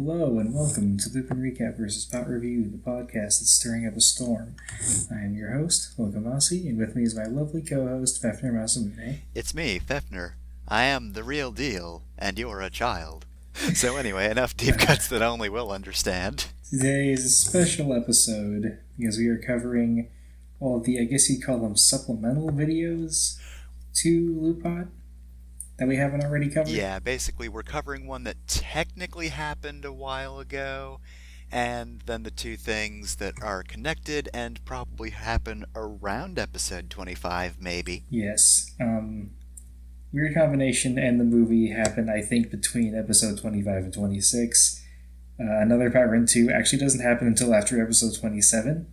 Hello and welcome to LupinRecap vs. PatReview, the podcast that's stirring up a storm. I am your host, Lokamasi, and with me is my lovely co-host, Fefner Masamune. It's me, Fefner. I am the real deal, and you're a child. So anyway, enough deep cuts that only we'll understand. Today is a special episode because we are covering all of the, I guess you'd call them supplemental videos to Lupin that we haven't already covered. Yeah, basically we're covering one that technically happened a while ago, and then the two things that are connected and probably happen around episode 25, maybe. Yes. Weird Combination and the movie happened, I think, between episode 25 and 26. Another Power in 2 actually doesn't happen until after episode 27.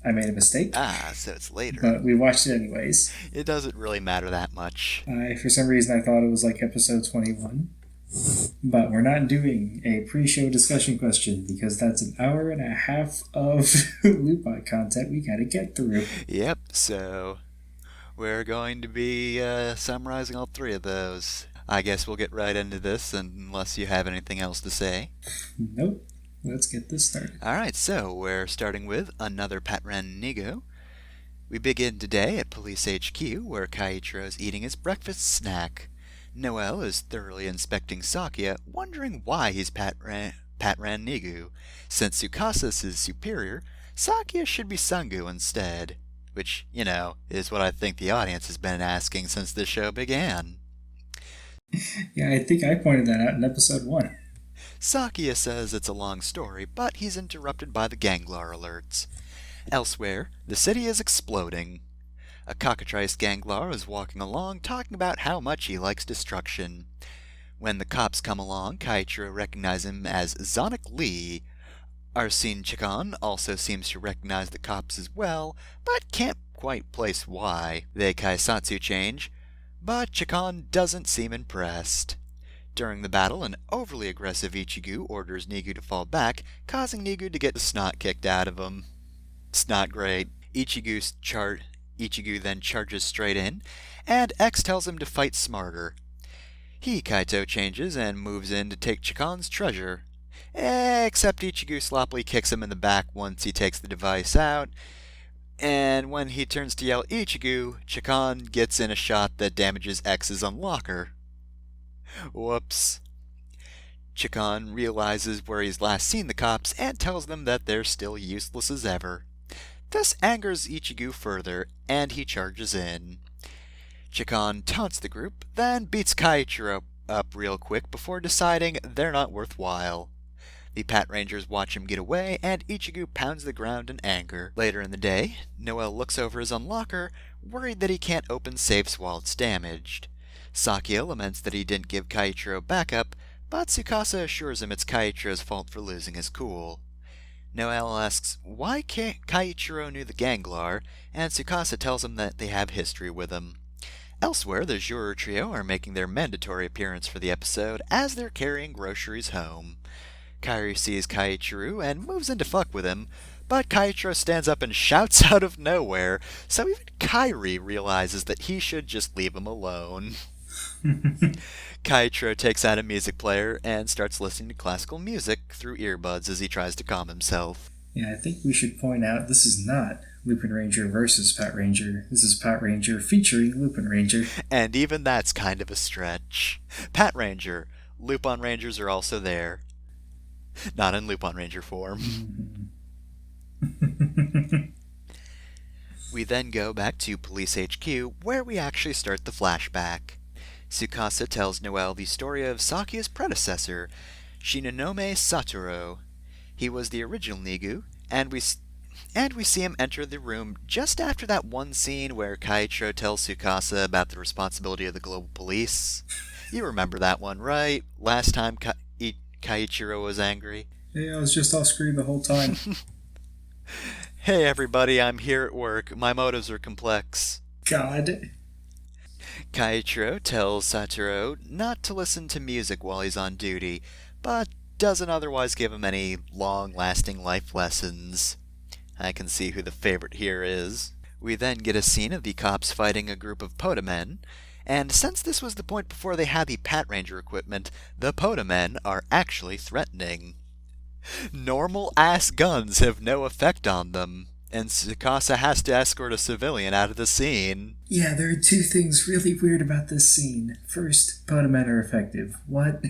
I made a mistake. So it's later. But we watched it anyways. It doesn't really matter that much. For some reason, I thought it was like episode 21. But we're not doing a pre-show discussion question because that's an hour and a half of Lupin content we gotta get through. Yep, so we're going to be summarizing all three of those. I guess we'll get right into this unless you have anything else to say. Nope. Let's get this started. Alright, so we're starting with another Patran. We begin today at Police HQ, where Kaichiro is eating his breakfast snack. Noel is thoroughly inspecting Sakia, wondering why he's Patran. Since Tsukasa is his superior, Sakia should be Sangu instead. Which, is what I think the audience has been asking since the show began. Yeah, I think I pointed that out in episode 1. Sakia says it's a long story, but he's interrupted by the Ganglar alerts. Elsewhere, the city is exploding. A cockatrice Ganglar is walking along, talking about how much he likes destruction. When the cops come along, Kaichiro recognizes him as Zonik Lee. Arsene Chikon also seems to recognize the cops as well, but can't quite place why. They kaisatsu change, but Chikon doesn't seem impressed. During the battle, an overly aggressive Ichigo orders Nigu to fall back, causing Nigu to get the snot kicked out of him. It's not great. Ichigo then charges straight in, and X tells him to fight smarter. Kaito changes and moves in to take Chikon's treasure. Except Ichigo sloppily kicks him in the back once he takes the device out, and when he turns to yell Ichigo, Chikon gets in a shot that damages X's unlocker. Whoops. Chikon realizes where he's last seen the cops and tells them that they're still useless as ever. This angers Ichigo further, and he charges in. Chikon taunts the group, then beats Kaichiro up real quick before deciding they're not worthwhile. The Pat Rangers watch him get away, and Ichigo pounds the ground in anger. Later in the day, Noel looks over his unlocker, worried that he can't open safes while it's damaged. Sakia laments that he didn't give Kaichiro backup, but Tsukasa assures him it's Kaichiro's fault for losing his cool. Noel asks why Kaichiro knew the Ganglar, and Tsukasa tells him that they have history with him. Elsewhere, the Juror Trio are making their mandatory appearance for the episode as they're carrying groceries home. Kairi sees Kaichiro and moves in to fuck with him, but Kaichiro stands up and shouts out of nowhere, so even Kairi realizes that he should just leave him alone. Kaichiro takes out a music player and starts listening to classical music through earbuds as he tries to calm himself. Yeah, I think we should point out this is not Lupin Ranger versus Pat Ranger. This is Pat Ranger featuring Lupin Ranger. And even that's kind of a stretch. Pat Ranger, Lupin Rangers are also there. Not in Lupin Ranger form. We then go back to Police HQ, where we actually start the flashback. Tsukasa tells Noel the story of Sakia's predecessor, Shinonome Satoru. He was the original Nigu, and we see him enter the room just after that one scene where Kaichiro tells Tsukasa about the responsibility of the global police. You remember that one, right? Last time Kaichiro was angry. Yeah, I was just off screen the whole time. Hey everybody, I'm here at work. My motives are complex. God. Kaichiro tells Satoru not to listen to music while he's on duty, but doesn't otherwise give him any long-lasting life lessons. I can see who the favorite here is. We then get a scene of the cops fighting a group of Podamen, And since this was the point before they had the Pat Ranger equipment, the Podamen are actually threatening. Normal-ass guns have no effect on them, and Tsukasa has to escort a civilian out of the scene. Yeah, there are two things really weird about this scene. First, Podamen are effective. What?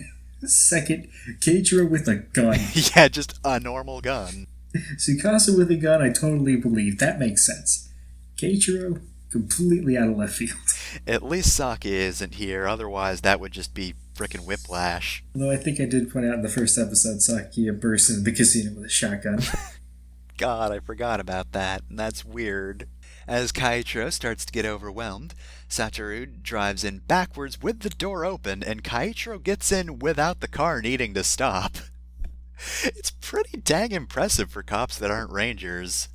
Second, Keiichiro with a gun. Yeah, just a normal gun. Tsukasa with a gun, I totally believe. That makes sense. Keiichiro, completely out of left field. At least Saki isn't here, otherwise that would just be frickin' whiplash. Although I think I did point out in the first episode, Saki burst into the casino with a shotgun. God, I forgot about that, and that's weird. As Keiichiro starts to get overwhelmed, Satoru drives in backwards with the door open, and Keiichiro gets in without the car needing to stop. It's pretty dang impressive for cops that aren't rangers.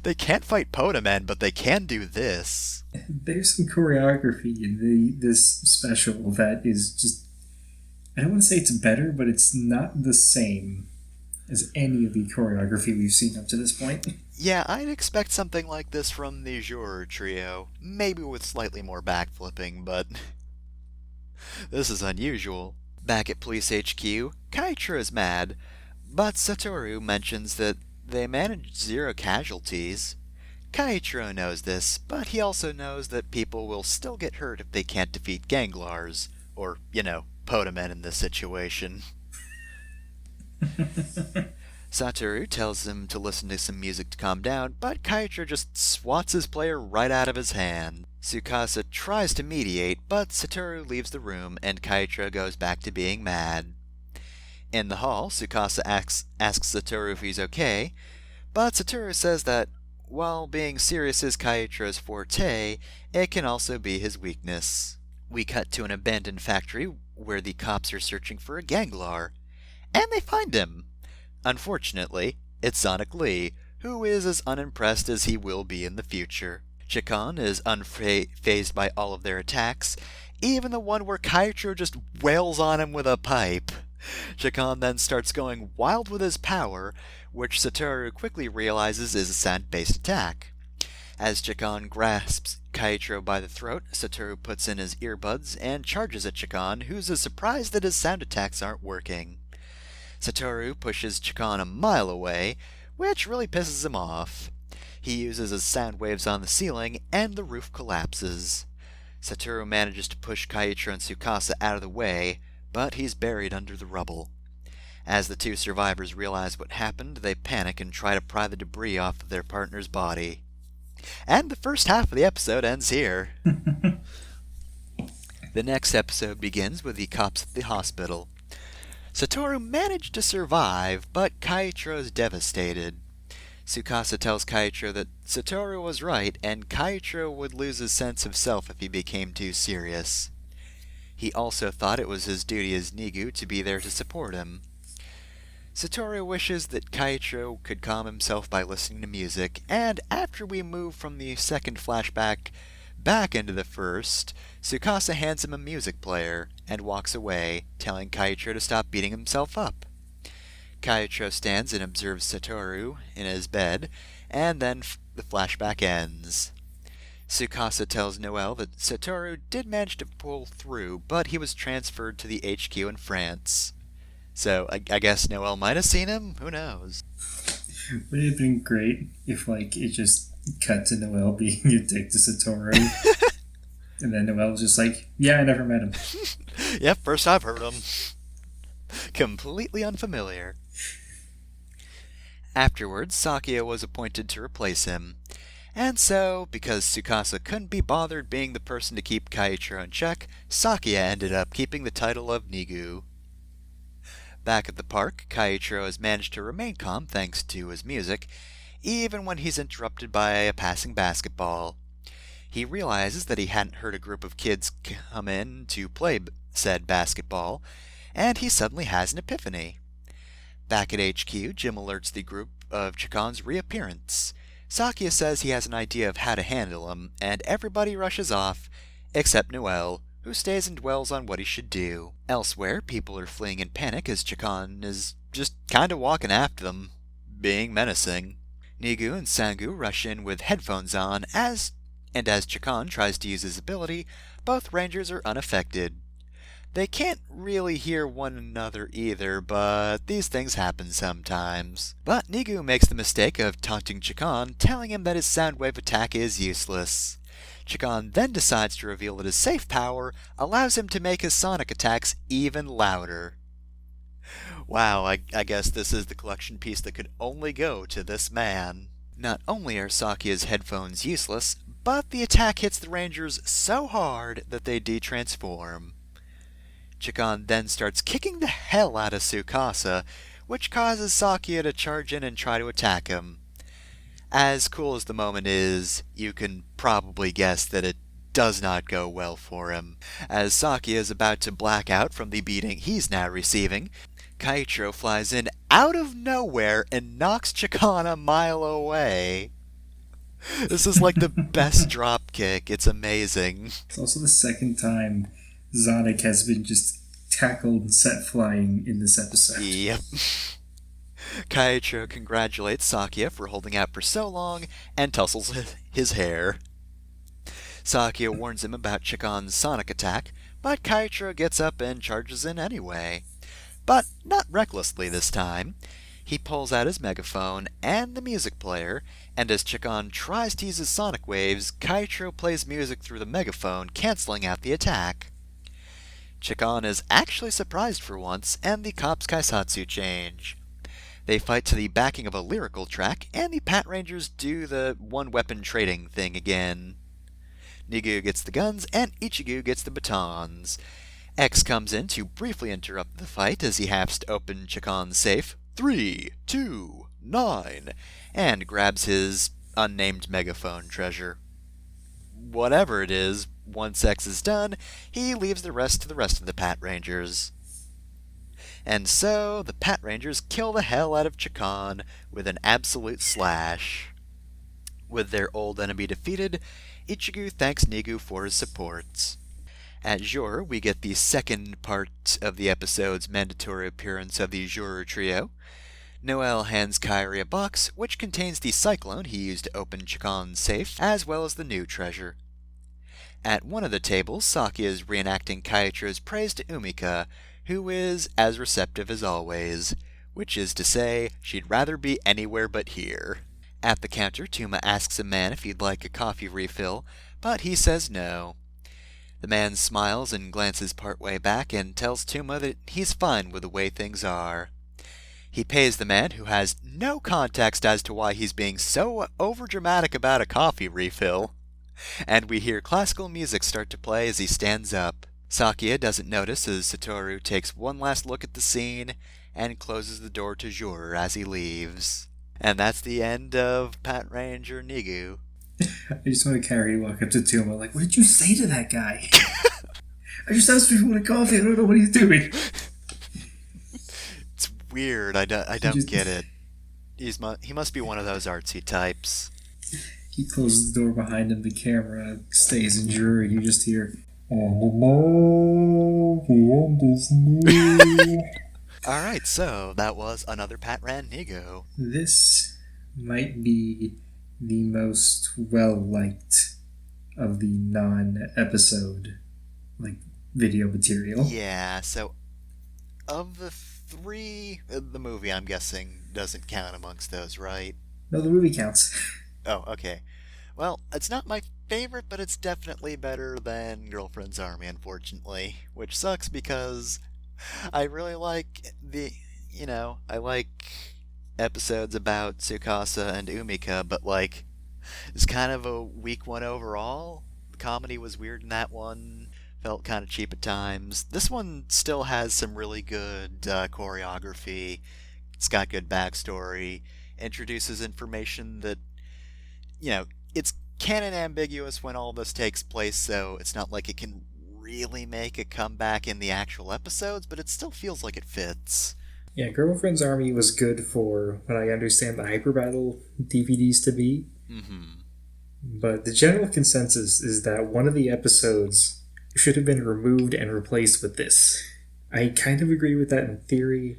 They can't fight Podamen, but they can do this. There's some choreography in this special that is just... I don't want to say it's better, but it's not the same as any of the choreography we've seen up to this point. Yeah, I'd expect something like this from the Juror trio, maybe with slightly more backflipping, but this is unusual. Back at Police HQ, Keiichiro is mad, but Satoru mentions that they managed 0 casualties. Keiichiro knows this, but he also knows that people will still get hurt if they can't defeat Ganglars, or, Podamen in this situation. Satoru tells him to listen to some music to calm down, but Keiichiro just swats his player right out of his hand. Tsukasa tries to mediate, but Satoru leaves the room and Keiichiro goes back to being mad. In the hall, Tsukasa asks Satoru if he's okay, but Satoru says that while being serious is Keiichiro's forte, it can also be his weakness. We cut to an abandoned factory where the cops are searching for a Ganglar, and they find him. Unfortunately, it's Sonic Lee, who is as unimpressed as he will be in the future. Chikon is unfazed by all of their attacks, even the one where Keiichiro just wails on him with a pipe. Chikon then starts going wild with his power, which Satoru quickly realizes is a sound-based attack. As Chikon grasps Keiichiro by the throat, Satoru puts in his earbuds and charges at Chikon, who's as surprised that his sound attacks aren't working. Satoru pushes Chikon a mile away, which really pisses him off. He uses his sound waves on the ceiling, and the roof collapses. Satoru manages to push Keiichiro and Tsukasa out of the way, but he's buried under the rubble. As the two survivors realize what happened, they panic and try to pry the debris off of their partner's body. And the first half of the episode ends here. The next episode begins with the cops at the hospital. Satoru managed to survive, but Keiichiro is devastated. Tsukasa tells Keiichiro that Satoru was right, and Keiichiro would lose his sense of self if he became too serious. He also thought it was his duty as Nigu to be there to support him. Satoru wishes that Keiichiro could calm himself by listening to music, and after we move from the second flashback back into the first, Tsukasa hands him a music player and walks away, telling Keiichiro to stop beating himself up. Keiichiro stands and observes Satoru in his bed, and then the flashback ends. Tsukasa tells Noelle that Satoru did manage to pull through, but he was transferred to the HQ in France. So, I guess Noelle might have seen him? Who knows? Would it have been great if, it just cut to Noelle being a dick to Satoru? And then Noelle was just like, yeah, I never met him. Yep, first I've heard him. Completely unfamiliar. Afterwards, Sakia was appointed to replace him. And so, because Tsukasa couldn't be bothered being the person to keep Keiichiro in check, Sakia ended up keeping the title of Nigu. Back at the park, Keiichiro has managed to remain calm thanks to his music, even when he's interrupted by a passing basketball. He realizes that he hadn't heard a group of kids come in to play said basketball, and he suddenly has an epiphany. Back at HQ, Jim alerts the group of Chikon's reappearance. Sakia says he has an idea of how to handle him, and everybody rushes off, except Noelle, who stays and dwells on what he should do. Elsewhere, people are fleeing in panic as Chikon is just kinda walking after them, being menacing. Nigu and Sangu rush in with headphones on, as and as Chakon tries to use his ability, both Rangers are unaffected. They can't really hear one another either, but these things happen sometimes. But Nigu makes the mistake of taunting Chakon, telling him that his Soundwave attack is useless. Chakon then decides to reveal that his safe power allows him to make his sonic attacks even louder. Wow, I guess this is the collection piece that could only go to this man. Not only are Sakia's headphones useless, but the attack hits the Rangers so hard that they de-transform. Chakon then starts kicking the hell out of Tsukasa, which causes Sakia to charge in and try to attack him. As cool as the moment is, you can probably guess that it does not go well for him. As Sakia is about to black out from the beating he's now receiving, Kaichiro flies in out of nowhere and knocks Chakon a mile away. This is like the best drop kick. It's amazing. It's also the second time Zonic has been just tackled and set flying in this episode. Yep. Kaichiro congratulates Sakia for holding out for so long and tussles his hair. Sakia warns him about Chakon's sonic attack, but Kaichiro gets up and charges in anyway. But not recklessly this time. He pulls out his megaphone and the music player, and as Chakon tries to use his sonic waves, Kaichiro plays music through the megaphone, canceling out the attack. Chakon is actually surprised for once, and the cops' kaisatsu change. They fight to the backing of a lyrical track, and the Pat Rangers do the one-weapon trading thing again. Nigu gets the guns, and Ichigo gets the batons. X comes in to briefly interrupt the fight as he haps to open Chakon's safe, 3, 2, 9, and grabs his unnamed megaphone treasure. Whatever it is, once X is done, he leaves the rest to the rest of the Pat Rangers. And so, the Pat Rangers kill the hell out of Chakon with an absolute slash. With their old enemy defeated, Ichigo thanks Nigu for his support. At Jor, we get the second part of the episode's mandatory appearance of the Jor trio. Noel hands Kairi a box, which contains the cyclone he used to open Chakon's safe, as well as the new treasure. At one of the tables, Saki is reenacting Kaichiro's praise to Umika, who is as receptive as always, which is to say, she'd rather be anywhere but here. At the counter, Tuma asks a man if he'd like a coffee refill, but he says no. The man smiles and glances partway back and tells Tuma that he's fine with the way things are. He pays the man, who has no context as to why he's being so overdramatic about a coffee refill, and we hear classical music start to play as he stands up. Sakia doesn't notice as Satoru takes one last look at the scene and closes the door to Jor as he leaves. And that's the end of Pat Ranger Nigu. I just want to carry walk up to Tuma like, what did you say to that guy? I just asked if you want a coffee. I don't know what he's doing. It's weird. I don't get it. He must be one of those artsy types. He closes the door behind him. The camera stays in jury. You just hear, and the end is near. Alright, so that was another Pat Ran Nigo. This might be the most well-liked of the non-episode video material. Yeah, so of the three, the movie, I'm guessing, doesn't count amongst those, right? No, the movie counts. Oh, okay. Well, it's not my favorite, but it's definitely better than Girlfriend's Army, unfortunately. Which sucks because I really like I like episodes about Tsukasa and Umika, but it's kind of a weak one overall. The comedy was weird in that one, felt kind of cheap at times. This one still has some really good choreography. It's got good backstory, introduces information that, it's canon ambiguous when all this takes place, so it's not like it can really make a comeback in the actual episodes, but it still feels like it fits. Yeah, Girlfriend's Army was good for what I understand the Hyper Battle DVDs to be. Mm-hmm. But the general consensus is that one of the episodes should have been removed and replaced with this. I kind of agree with that in theory.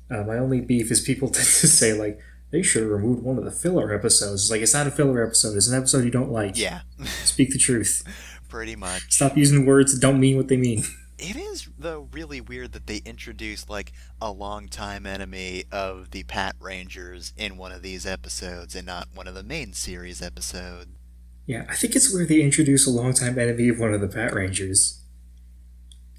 My only beef is people tend to say, they should have removed one of the filler episodes. It's like, it's not a filler episode. It's an episode you don't like. Yeah. Speak the truth. Pretty much. Stop using words that don't mean what they mean. It is, though, really weird that they introduced, like, a longtime enemy of the Pat Rangers in one of these episodes and not one of the main series episodes. Yeah, I think it's where they introduce a longtime enemy of one of the Pat Rangers.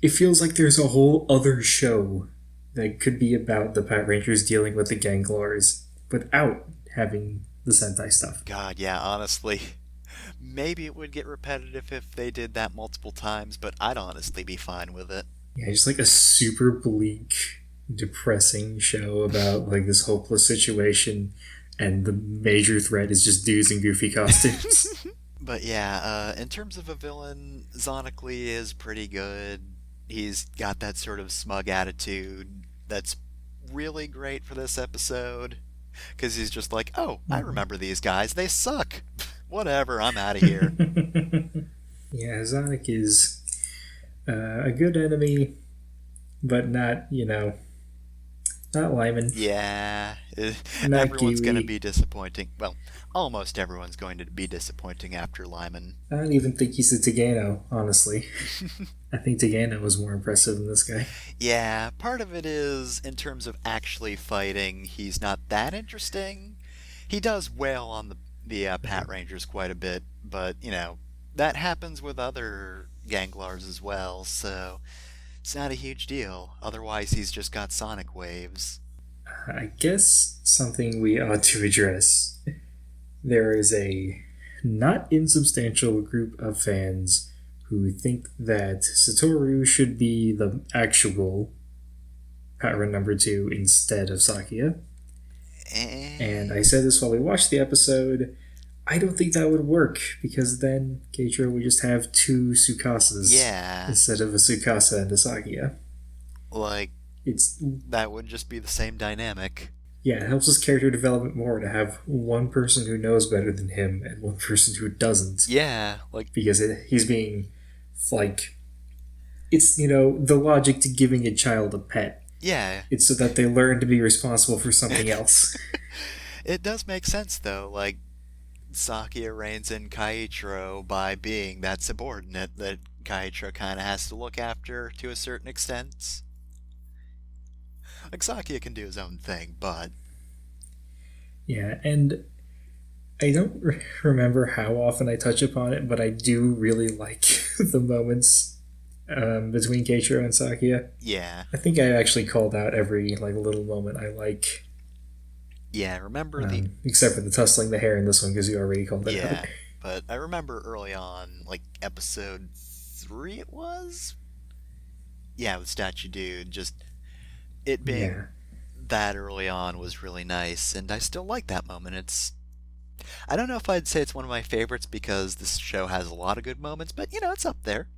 It feels like there's a whole other show that could be about the Pat Rangers dealing with the Ganglars without having the Sentai stuff. God, yeah, honestly. Maybe it would get repetitive if they did that multiple times, but I'd honestly be fine with it. Yeah, just like a super bleak, depressing show about like this hopeless situation, and the major threat is just dudes in goofy costumes. But yeah, in terms of a villain, Zonically is pretty good. He's got that sort of smug attitude that's really great for this episode. Because he's just like, oh, I remember these guys. They suck. Whatever, I'm out of here. Yeah, Zonic is a good enemy, but not, not Lyman. Yeah, Not everyone's going to Kiwi. be disappointing. Well, almost everyone's going to be disappointing after Lyman. I don't even think he's a Tagano, honestly. I think Tagano was more impressive than this guy. Yeah, part of it is, in terms of actually fighting, he's not that interesting. He does wail on the Pat Rangers quite a bit, but, that happens with other Ganglars as well, so it's not a huge deal. Otherwise, he's just got sonic waves. I guess something we ought to address. There is a not insubstantial group of fans who think that Satoru should be the actual Pattern number 2 instead of Sakia. And I said this while we watched the episode. I don't think that would work, because then Keiichiro would just have 2 Tsukasas instead of a Tsukasa and a Sakia. Like, that would just be the same dynamic. Yeah, it helps his character development more to have one person who knows better than him and one person who doesn't. Yeah, because he's being, it's, the logic to giving a child a pet. Yeah. It's so that they learn to be responsible for something else. It does make sense, though. Sakia reins in Keiichiro by being that subordinate that Keiichiro kind of has to look after to a certain extent. Sakia can do his own thing, but... Yeah, and I don't remember how often I touch upon it, but I do really like the moments between Keiichiro and Sakia. Yeah. I think I actually called out every little moment I like. Yeah, remember except for the tussling the hair in this one, because you already called it out. Yeah, but I remember early on, episode 3 it was? Yeah, with Statue Dude, just it being that early on was really nice, and I still like that moment. I don't know if I'd say it's one of my favorites, because this show has a lot of good moments, but, it's up there.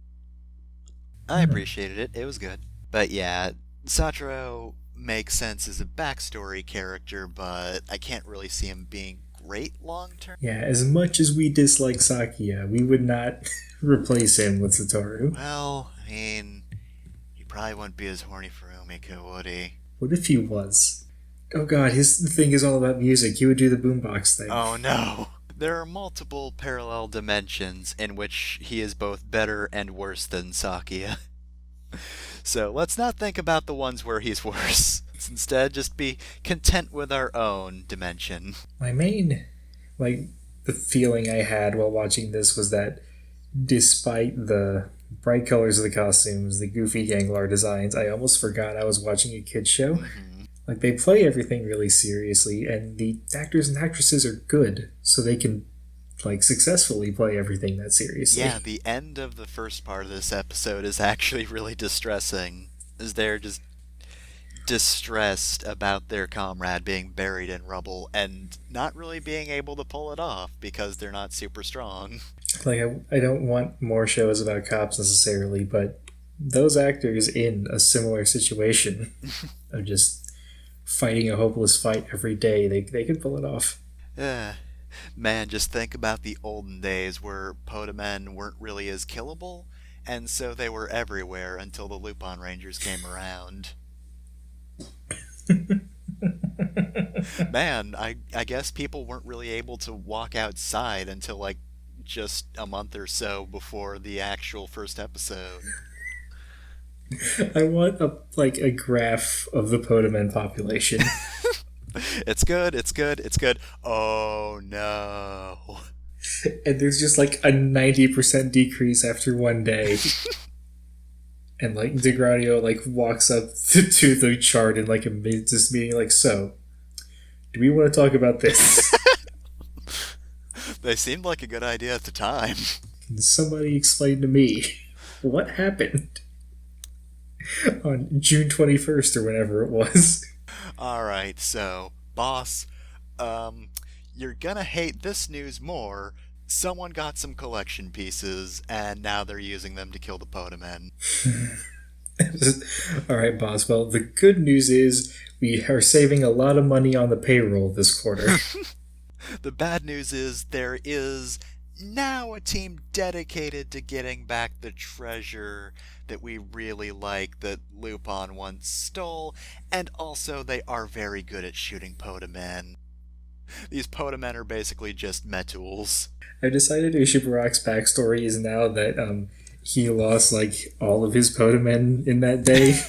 I appreciated it. It was good. But yeah, Satoru makes sense as a backstory character, but I can't really see him being great long term. Yeah, as much as we dislike Sakia, we would not replace him with Satoru. Well, he probably wouldn't be as horny for Umiko, would he? What if he was? Oh god, his thing is all about music. He would do the boombox thing. Oh no! There are multiple parallel dimensions in which he is both better and worse than Sakia. So let's not think about the ones where he's worse. Let's instead just be content with our own dimension. My main, the feeling I had while watching this was that despite the bright colors of the costumes, the goofy Ganglar designs, I almost forgot I was watching a kid's show. Mm-hmm. They play everything really seriously, and the actors and actresses are good, so they can successfully play everything that seriously. Yeah, the end of the first part of this episode is actually really distressing, as they're just distressed about their comrade being buried in rubble and not really being able to pull it off because they're not super strong. I don't want more shows about cops necessarily, but those actors in a similar situation of just fighting a hopeless fight every day, they can pull it off. Man, just think about the olden days where Potamen weren't really as killable, and so they were everywhere until the Lupin Rangers came around. Man, I guess people weren't really able to walk outside until like just a month or so before the actual first episode. I want a graph of the Podamen population. It's good, it's good, it's good. Oh no. And there's just like a 90% decrease after one day. And like DeGradio like walks up to the chart in like a business meeting, like, so do we want to talk about this? They seemed like a good idea at the time. Can somebody explain to me what happened on June 21st or whenever it was? Alright, so, boss, you're gonna hate this news more. Someone got some collection pieces, and now they're using them to kill the Podamen. All right, boss. Well, the good news is we are saving a lot of money on the payroll this quarter. The bad news is there is now a team dedicated to getting back the treasure that we really like that Lupin once stole, and also they are very good at shooting Podamen. These Podamen are basically just metools. I've decided Ishibarak's backstory is now that he lost like all of his Podamen in that day,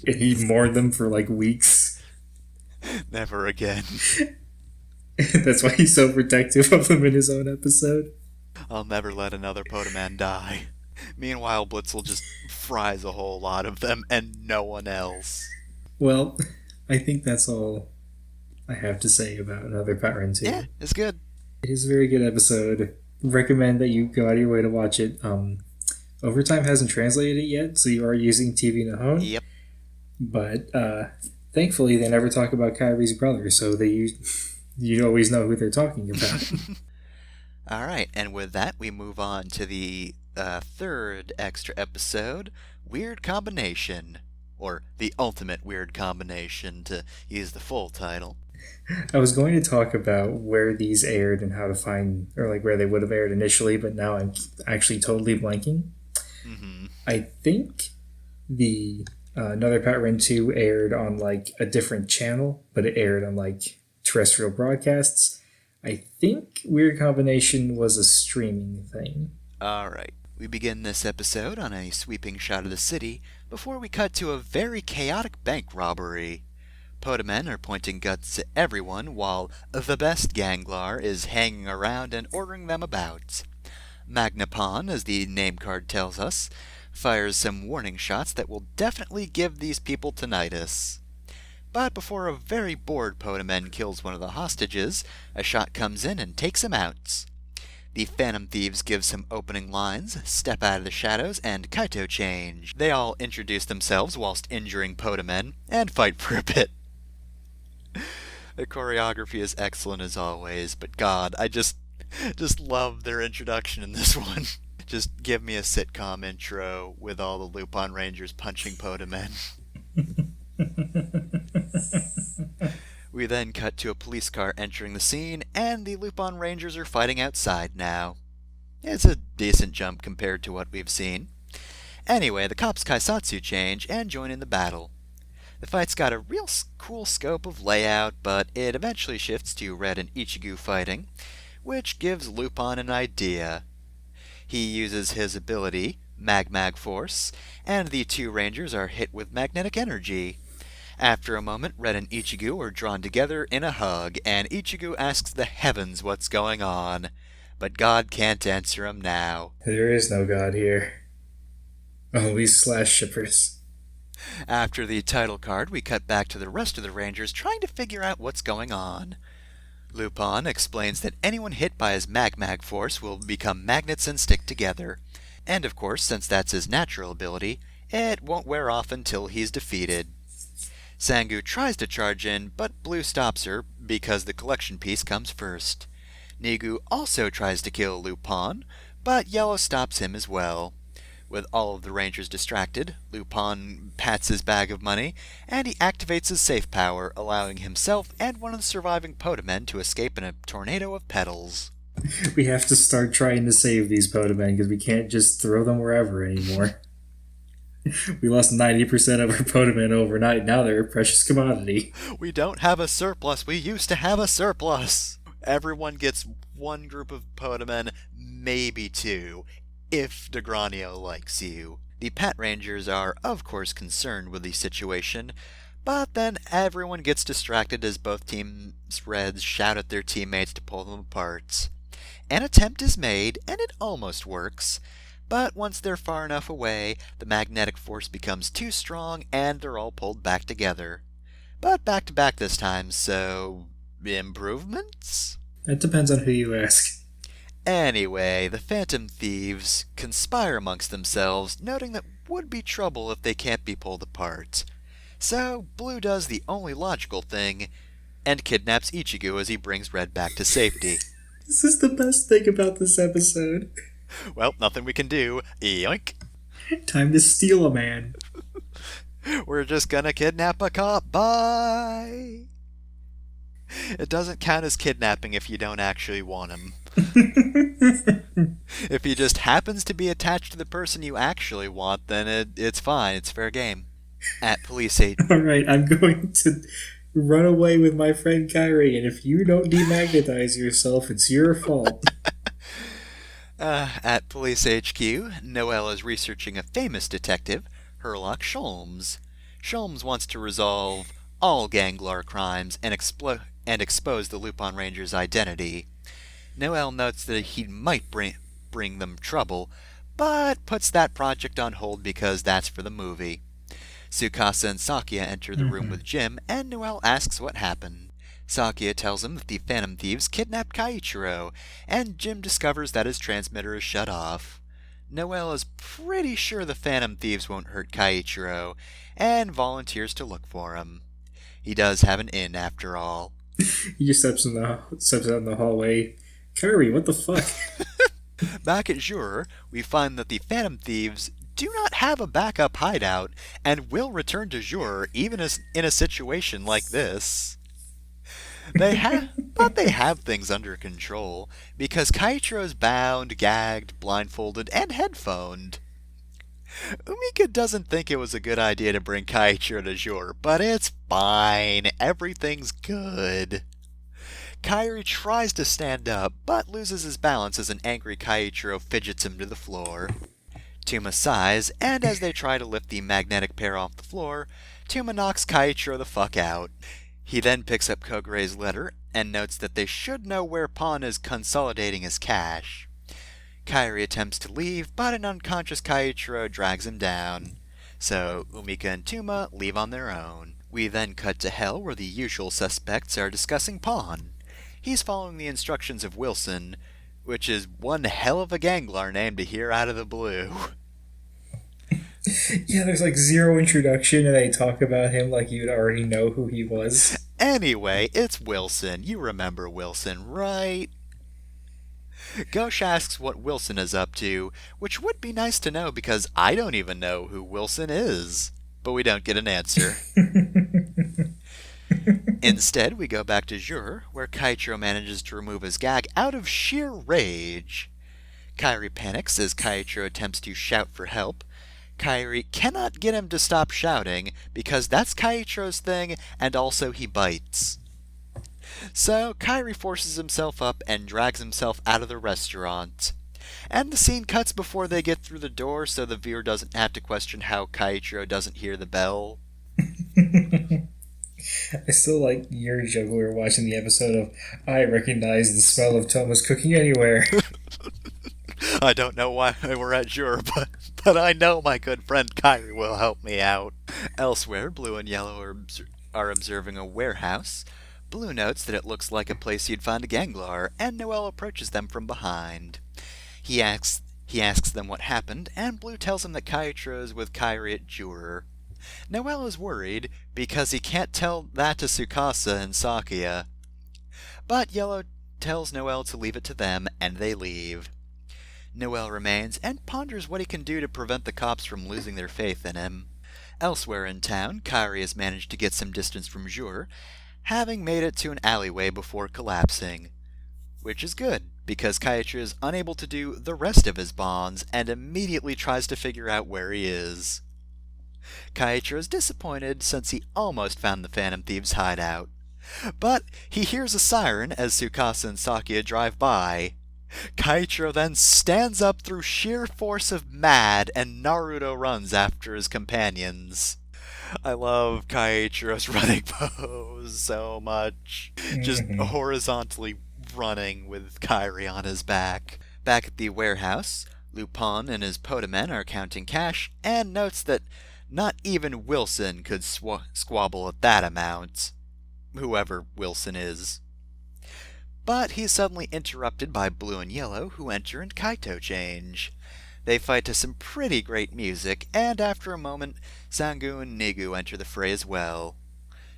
and he mourned them for like weeks. Never again. That's why he's so protective of them in his own episode. I'll never let another Podaman die. Meanwhile, Blitzel just fries a whole lot of them and no one else. Well, I think that's all I have to say about Another Pattern 2. Yeah, it's good. It is a very good episode. Recommend that you go out of your way to watch it. Overtime hasn't translated it yet, so you are using TV Nihon. Yep. But thankfully, they never talk about Kyrie's brother, so you always know who they're talking about. All right, and with that, we move on to the third extra episode, Weird Combination, or The Ultimate Weird Combination, to use the full title. I was going to talk about where these aired and how to find, or like where they would have aired initially, but now I'm actually totally blanking. Mm-hmm. I think the Another Pattern 2 aired on like a different channel, but it aired on like terrestrial broadcasts. I think Weird Combination was a streaming thing. Alright, we begin this episode on a sweeping shot of the city before we cut to a very chaotic bank robbery. Podamen are pointing guns at everyone while the best Ganglar is hanging around and ordering them about. Magnapon, as the name card tells us, fires some warning shots that will definitely give these people tinnitus. But before a very bored Podamen kills one of the hostages, a shot comes in and takes him out. The Phantom Thieves give some opening lines, step out of the shadows, and Kaito change. They all introduce themselves whilst injuring Podamen, and fight for a bit. The choreography is excellent as always, but God, I just love their introduction in this one. Just give me a sitcom intro with all the Lupin Rangers punching Podamen. We then cut to a police car entering the scene, and the Lupin Rangers are fighting outside now. It's a decent jump compared to what we've seen. Anyway, the cops Kaisatsu change and join in the battle. The fight's got a real cool scope of layout, but it eventually shifts to Red and Ichigo fighting, which gives Lupin an idea. He uses his ability, Mag Force, and the two Rangers are hit with magnetic energy. After a moment, Red and Ichigo are drawn together in a hug, and Ichigo asks the heavens what's going on. But God can't answer him now. There is no God here. Only slash shippers. After the title card, we cut back to the rest of the Rangers trying to figure out what's going on. Lupin explains that anyone hit by his Mag Force will become magnets and stick together. And of course, since that's his natural ability, it won't wear off until he's defeated. Sangu tries to charge in, but Blue stops her because the collection piece comes first. Nigu also tries to kill Lupin, but Yellow stops him as well. With all of the Rangers distracted, Lupin pats his bag of money, and he activates his safe power, allowing himself and one of the surviving Podamen to escape in a tornado of petals. We have to start trying to save these Podamen because we can't just throw them wherever anymore. We lost 90% of our Potoman overnight. Now they're a precious commodity. We don't have a surplus. We used to have a surplus. Everyone gets one group of Potomen, maybe two, if DeGranio likes you. The Pat Rangers are, of course, concerned with the situation, but then everyone gets distracted as both teams' Reds shout at their teammates to pull them apart. An attempt is made, and it almost works, but once they're far enough away, the magnetic force becomes too strong and they're all pulled back together. But back to back this time, so improvements? That depends on who you ask. Anyway, the Phantom Thieves conspire amongst themselves, noting that would be trouble if they can't be pulled apart. So Blue does the only logical thing and kidnaps Ichigo as he brings Red back to safety. This is the best thing about this episode. Well, nothing we can do. Yoink! Time to steal a man. We're just gonna kidnap a cop. Bye! It doesn't count as kidnapping if you don't actually want him. If he just happens to be attached to the person you actually want, then it's fine. It's fair game. At police agent. Alright, I'm going to run away with my friend Kyrie, and if you don't demagnetize yourself, it's your fault. At Police HQ, Noelle is researching a famous detective, Herlock Sholmes. Sholmes wants to resolve all Ganglar crimes and expose the Lupin Ranger's identity. Noelle notes that he might bring them trouble, but puts that project on hold because that's for the movie. Tsukasa and Sakia enter the room with Jim, and Noelle asks what happened. Sakia tells him that the Phantom Thieves kidnapped Kaiichiro, and Jim discovers that his transmitter is shut off. Noelle is pretty sure the Phantom Thieves won't hurt Kaiichiro, and volunteers to look for him. He does have an in, after all. He just steps out in the hallway. Kyrie, what the fuck? Back at Jure, we find that the Phantom Thieves do not have a backup hideout, and will return to Jure even in a situation like this. They have things under control, because Kaiichiro's bound, gagged, blindfolded, and headphoned. Umika doesn't think it was a good idea to bring Kaiichiro to Jure, but it's fine. Everything's good. Kairi tries to stand up, but loses his balance as an angry Kaiichiro fidgets him to the floor. Tuma sighs, and as they try to lift the magnetic pair off the floor, Tuma knocks Kaiichiro the fuck out. He then picks up Kogure's letter and notes that they should know where Pawn is consolidating his cash. Kairi attempts to leave, but an unconscious Kaiichiro drags him down. So Umika and Tuma leave on their own. We then cut to Hell, where the usual suspects are discussing Pawn. He's following the instructions of Wilson, which is one hell of a Ganglar name to hear out of the blue. Yeah, there's like zero introduction, and they talk about him like you'd already know who he was. Anyway, it's Wilson. You remember Wilson, right? Ghosh asks what Wilson is up to, which would be nice to know because I don't even know who Wilson is. But we don't get an answer. Instead, we go back to Jure, where Kaiichiro manages to remove his gag out of sheer rage. Kairi panics as Kaiichiro attempts to shout for help. Kairi cannot get him to stop shouting, because that's Kaiichiro's thing, and also he bites. So, Kairi forces himself up and drags himself out of the restaurant. And the scene cuts before they get through the door, so the viewer doesn't have to question how Kaiichiro doesn't hear the bell. I still like your joke when we were watching the episode of, I recognize the smell of Toma's cooking anywhere. I don't know why we're at Jure, but I know my good friend Kairi will help me out. Elsewhere, Blue and Yellow are observing a warehouse. Blue notes that it looks like a place you'd find a Ganglar, and Noelle approaches them from behind. He asks them what happened, and Blue tells him that Kaiichiro is with Kairi at Jure. Noelle is worried, because he can't tell that to Tsukasa and Sakia. But Yellow tells Noelle to leave it to them, and they leave. Noelle remains and ponders what he can do to prevent the cops from losing their faith in him. Elsewhere in town, Kairi has managed to get some distance from Jure, having made it to an alleyway before collapsing. Which is good, because Kaiichiro is unable to do the rest of his bonds and immediately tries to figure out where he is. Kaichiro is disappointed since he almost found the Phantom Thieves' hideout. But he hears a siren as Tsukasa and Sakuya drive by. Kaichiro then stands up through sheer force of mad, and Naruto runs after his companions. I love Kaichiro's running pose so much. Just horizontally running with Kairi on his back. Back at the warehouse, Lupin and his Podamen are counting cash, and notes that not even Wilson could squabble at that amount. Whoever Wilson is. But he's suddenly interrupted by Blue and Yellow, who enter and Kaito change. They fight to some pretty great music, and after a moment, Sangu and Nigu enter the fray as well.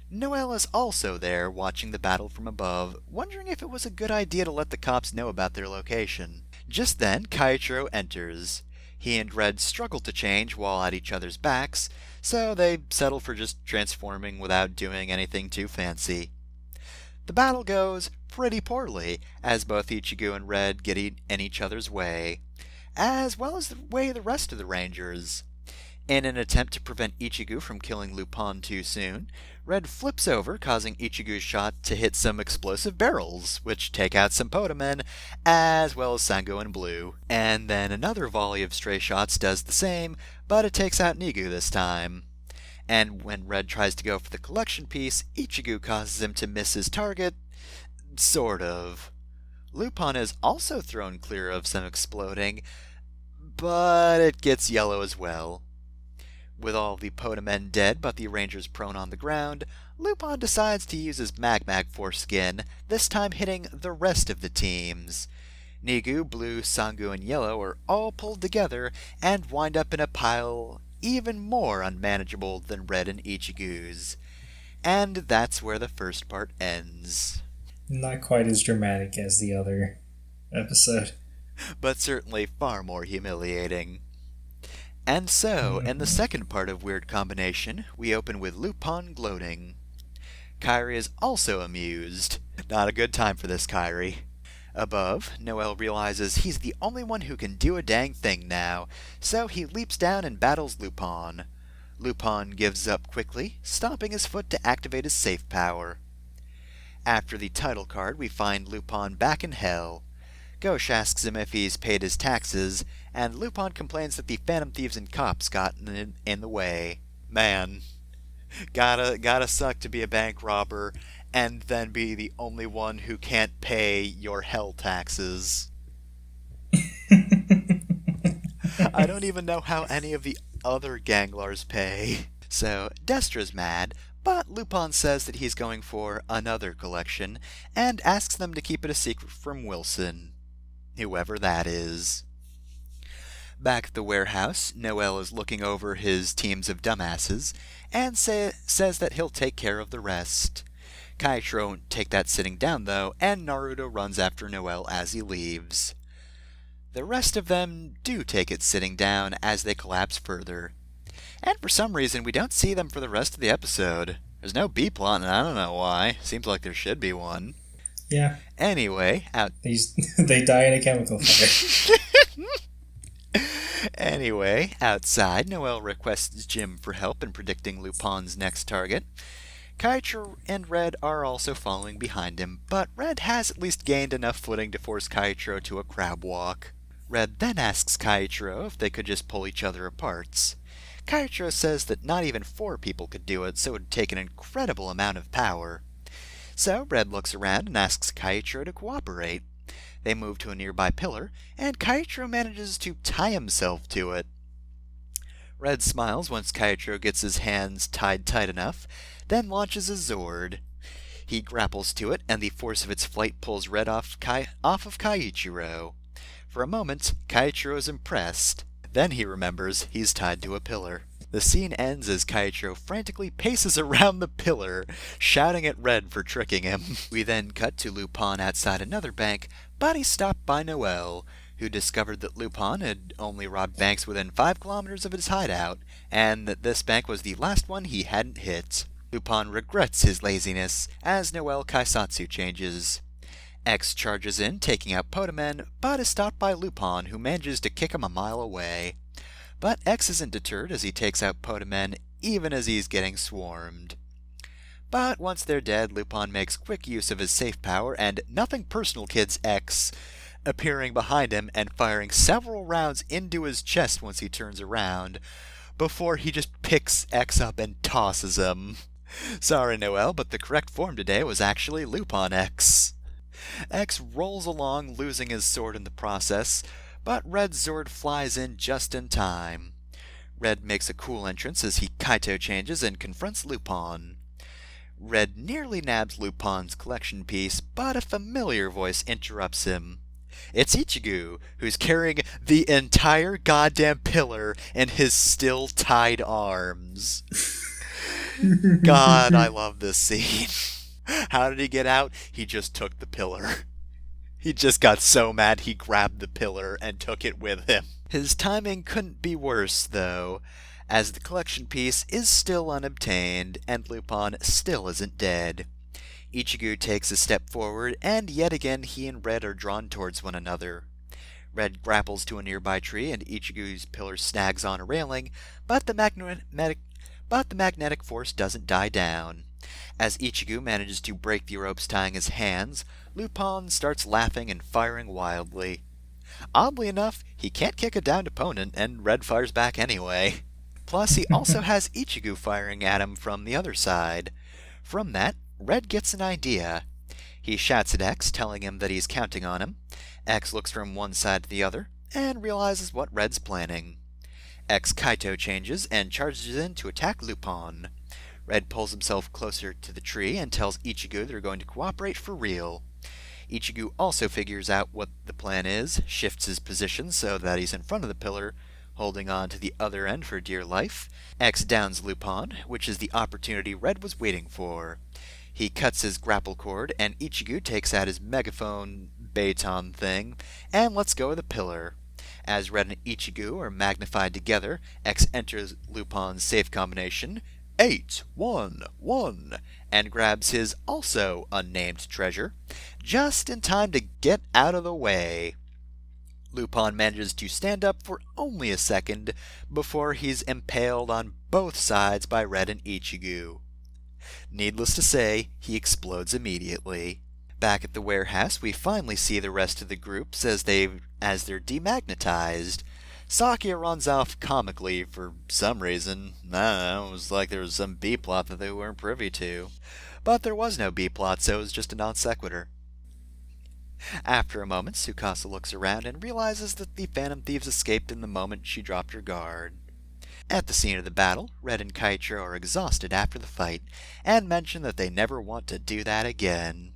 Noelle is also there, watching the battle from above, wondering if it was a good idea to let the cops know about their location. Just then, Kaichiro enters. He and Red struggle to change while at each other's backs, so they settle for just transforming without doing anything too fancy. The battle goes pretty poorly, as both Ichigo and Red get in each other's way, as well as the way of the rest of the Rangers. In an attempt to prevent Ichigo from killing Lupin too soon, Red flips over, causing Ichigo's shot to hit some explosive barrels, which take out some Podamen, as well as Sango and Blue. And then another volley of stray shots does the same, but it takes out Nigu this time. And when Red tries to go for the collection piece, Ichigo causes him to miss his target. Sort of. Lupin is also thrown clear of some exploding, but it gets Yellow as well. With all the Podamen dead but the Rangers prone on the ground, Lupin decides to use his Mag-Mag foreskin, this time hitting the rest of the teams. Nigu, Blue, Sangu, and Yellow are all pulled together and wind up in a pile even more unmanageable than Red and Ichigo's. And that's where the first part ends. Not quite as dramatic as the other episode. But certainly far more humiliating. And so, in the second part of Weird Combination, we open with Lupin gloating. Kairi is also amused. Not a good time for this, Kairi. Above, Noelle realizes he's the only one who can do a dang thing now, so he leaps down and battles Lupin. Lupin gives up quickly, stomping his foot to activate his safe power. After the title card, we find Lupin back in hell. Gauche asks him if he's paid his taxes, and Lupin complains that the Phantom Thieves and cops got in the way. Man, gotta suck to be a bank robber and then be the only one who can't pay your hell taxes. I don't even know how any of the other ganglars pay. So, Destra's mad, but Lupin says that he's going for another collection, and asks them to keep it a secret from Wilson. Whoever that is. Back at the warehouse, Noelle is looking over his teams of dumbasses, and says that he'll take care of the rest. Kaichiro won't take that sitting down though, and Naruto runs after Noelle as he leaves. The rest of them do take it sitting down as they collapse further. And for some reason we don't see them for the rest of the episode. There's no B-plot and I don't know why. Seems like there should be one. Yeah. Anyway, they die in a chemical fire. Anyway, outside, Noelle requests Jim for help in predicting Lupin's next target. Kaichiro and Red are also following behind him, but Red has at least gained enough footing to force Kaichiro to a crab walk. Red then asks Kaichiro if they could just pull each other apart. Kaichiro says that not even 4 people could do it, so it would take an incredible amount of power. So Red looks around and asks Kaichiro to cooperate. They move to a nearby pillar, and Kaichiro manages to tie himself to it. Red smiles once Kaichiro gets his hands tied tight enough, then launches a Zord. He grapples to it, and the force of its flight pulls Red off of Kaichiro. For a moment, Kaichiro is impressed. Then he remembers he's tied to a pillar. The scene ends as Kaichiro frantically paces around the pillar, shouting at Red for tricking him. We then cut to Lupin outside another bank, but he's stopped by Noelle, who discovered that Lupin had only robbed banks within 5 kilometers of his hideout, and that this bank was the last one he hadn't hit. Lupin regrets his laziness, as Noelle Kaisatsu changes. X charges in, taking out Podamen, but is stopped by Lupin, who manages to kick him a mile away. But X isn't deterred as he takes out Potamen even as he's getting swarmed. But once they're dead, Lupin makes quick use of his safe power and Nothing Personal Kid's X appearing behind him and firing several rounds into his chest once he turns around, before he just picks X up and tosses him. Sorry, Noel, but the correct form today was actually Lupin X. X rolls along, losing his sword in the process, but Red's Zord flies in just in time. Red makes a cool entrance as he Kaito changes and confronts Lupin. Red nearly nabs Lupin's collection piece, but a familiar voice interrupts him. It's Ichigo, who's carrying the entire goddamn pillar in his still tied arms. God, I love this scene. How did he get out? He just took the pillar. He just got so mad he grabbed the pillar and took it with him. His timing couldn't be worse, though, as the collection piece is still unobtained and Lupin still isn't dead. Ichigo takes a step forward, and yet again he and Red are drawn towards one another. Red grapples to a nearby tree, and Ichigo's pillar snags on a railing, but the magnetic force doesn't die down. As Ichigo manages to break the ropes tying his hands, Lupin starts laughing and firing wildly. Oddly enough, he can't kick a downed opponent, and Red fires back anyway. Plus, he also has Ichigo firing at him from the other side. From that, Red gets an idea. He shouts at X, telling him that he's counting on him. X looks from one side to the other, and realizes what Red's planning. X Kaito changes and charges in to attack Lupin. Red pulls himself closer to the tree and tells Ichigo they're going to cooperate for real. Ichigo also figures out what the plan is, shifts his position so that he's in front of the pillar, holding on to the other end for dear life. X downs Lupin, which is the opportunity Red was waiting for. He cuts his grapple cord, and Ichigo takes out his megaphone baton thing, and lets go of the pillar. As Red and Ichigo are magnified together, X enters Lupin's safe combination, 8-1-1, and grabs his also unnamed treasure, just in time to get out of the way. Lupin manages to stand up for only a second before he's impaled on both sides by Red and Ichigo. Needless to say, he explodes immediately. Back at the warehouse, we finally see the rest of the groups as they're demagnetized. Sakia runs off comically for some reason. I don't know, it was like there was some B-plot that they weren't privy to. But there was no B-plot, so it was just a non sequitur. After a moment, Tsukasa looks around and realizes that the Phantom Thieves escaped in the moment she dropped her guard. At the scene of the battle, Red and Kaitro are exhausted after the fight, and mention that they never want to do that again.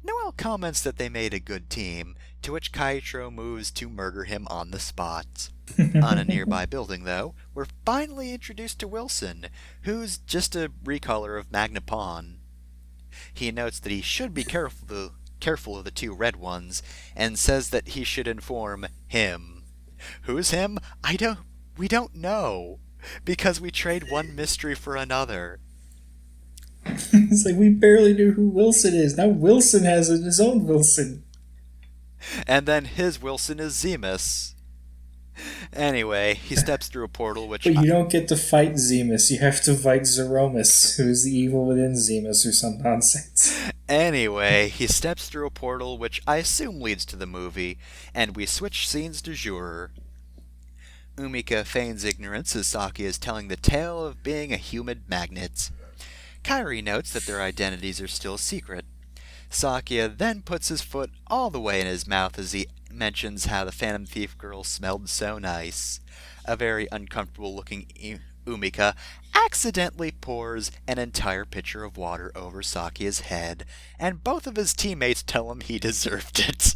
Noel comments that they made a good team, to which Kaitro moves to murder him on the spot. On a nearby building, though, we're finally introduced to Wilson, who's just a recolor of Magnapon. He notes that he should be careful of the two red ones, and says that he should inform him. Who's him? We don't know, because we trade one mystery for another. It's like we barely knew who Wilson is. Now Wilson has his own Wilson. And then his Wilson is Zemus. Anyway, he steps through a portal which... But you don't get to fight Zemus. You have to fight Zeromus, who's the evil within Zemus or some nonsense. Anyway, he steps through a portal which I assume leads to the movie, and we switch scenes du jour. Umika feigns ignorance as Saki is telling the tale of being a humid magnet. Kairi notes that their identities are still secret. Sakia then puts his foot all the way in his mouth as he mentions how the Phantom Thief girl smelled so nice. A very uncomfortable-looking Umika accidentally pours an entire pitcher of water over Sakia's head, and both of his teammates tell him he deserved it.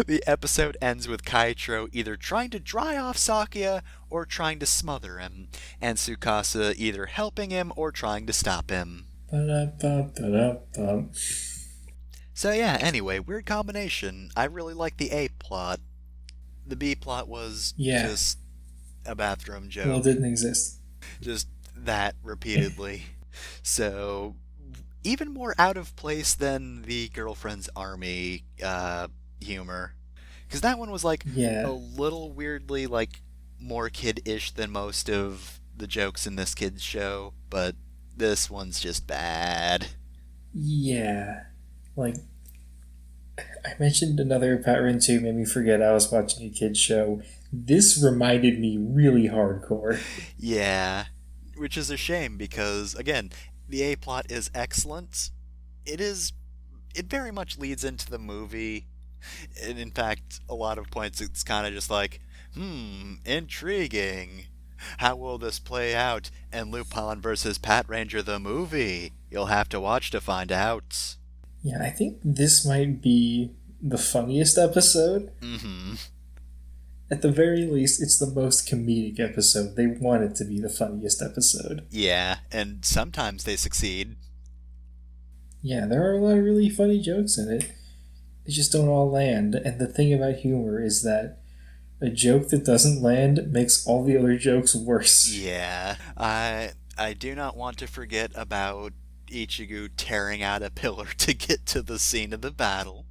The episode ends with Kaitro either trying to dry off Sakia or trying to smother him, and Tsukasa either helping him or trying to stop him. So yeah, anyway, weird combination. I really like the A plot. The B plot was just a bathroom joke. Well, it didn't exist. Just that repeatedly. So, even more out of place than the Girlfriend's Army humor. Because that one was like a little weirdly like more kid-ish than most of the jokes in this kid's show, but this one's just bad. Yeah. Like, I mentioned another Pat Run 2 made me forget I was watching a kid's show. This reminded me really hardcore. Yeah, which is a shame because, again, the A plot is excellent. It is. It very much leads into the movie. And in fact, a lot of points it's kind of just like, intriguing. How will this play out in Lupin versus Pat Ranger the movie? You'll have to watch to find out. Yeah, I think this might be the funniest episode. Mm-hmm. At the very least, it's the most comedic episode. They want it to be the funniest episode. Yeah, and sometimes they succeed. Yeah, there are a lot of really funny jokes in it. They just don't all land. And the thing about humor is that a joke that doesn't land makes all the other jokes worse. Yeah, I do not want to forget about Ichigo tearing out a pillar to get to the scene of the battle.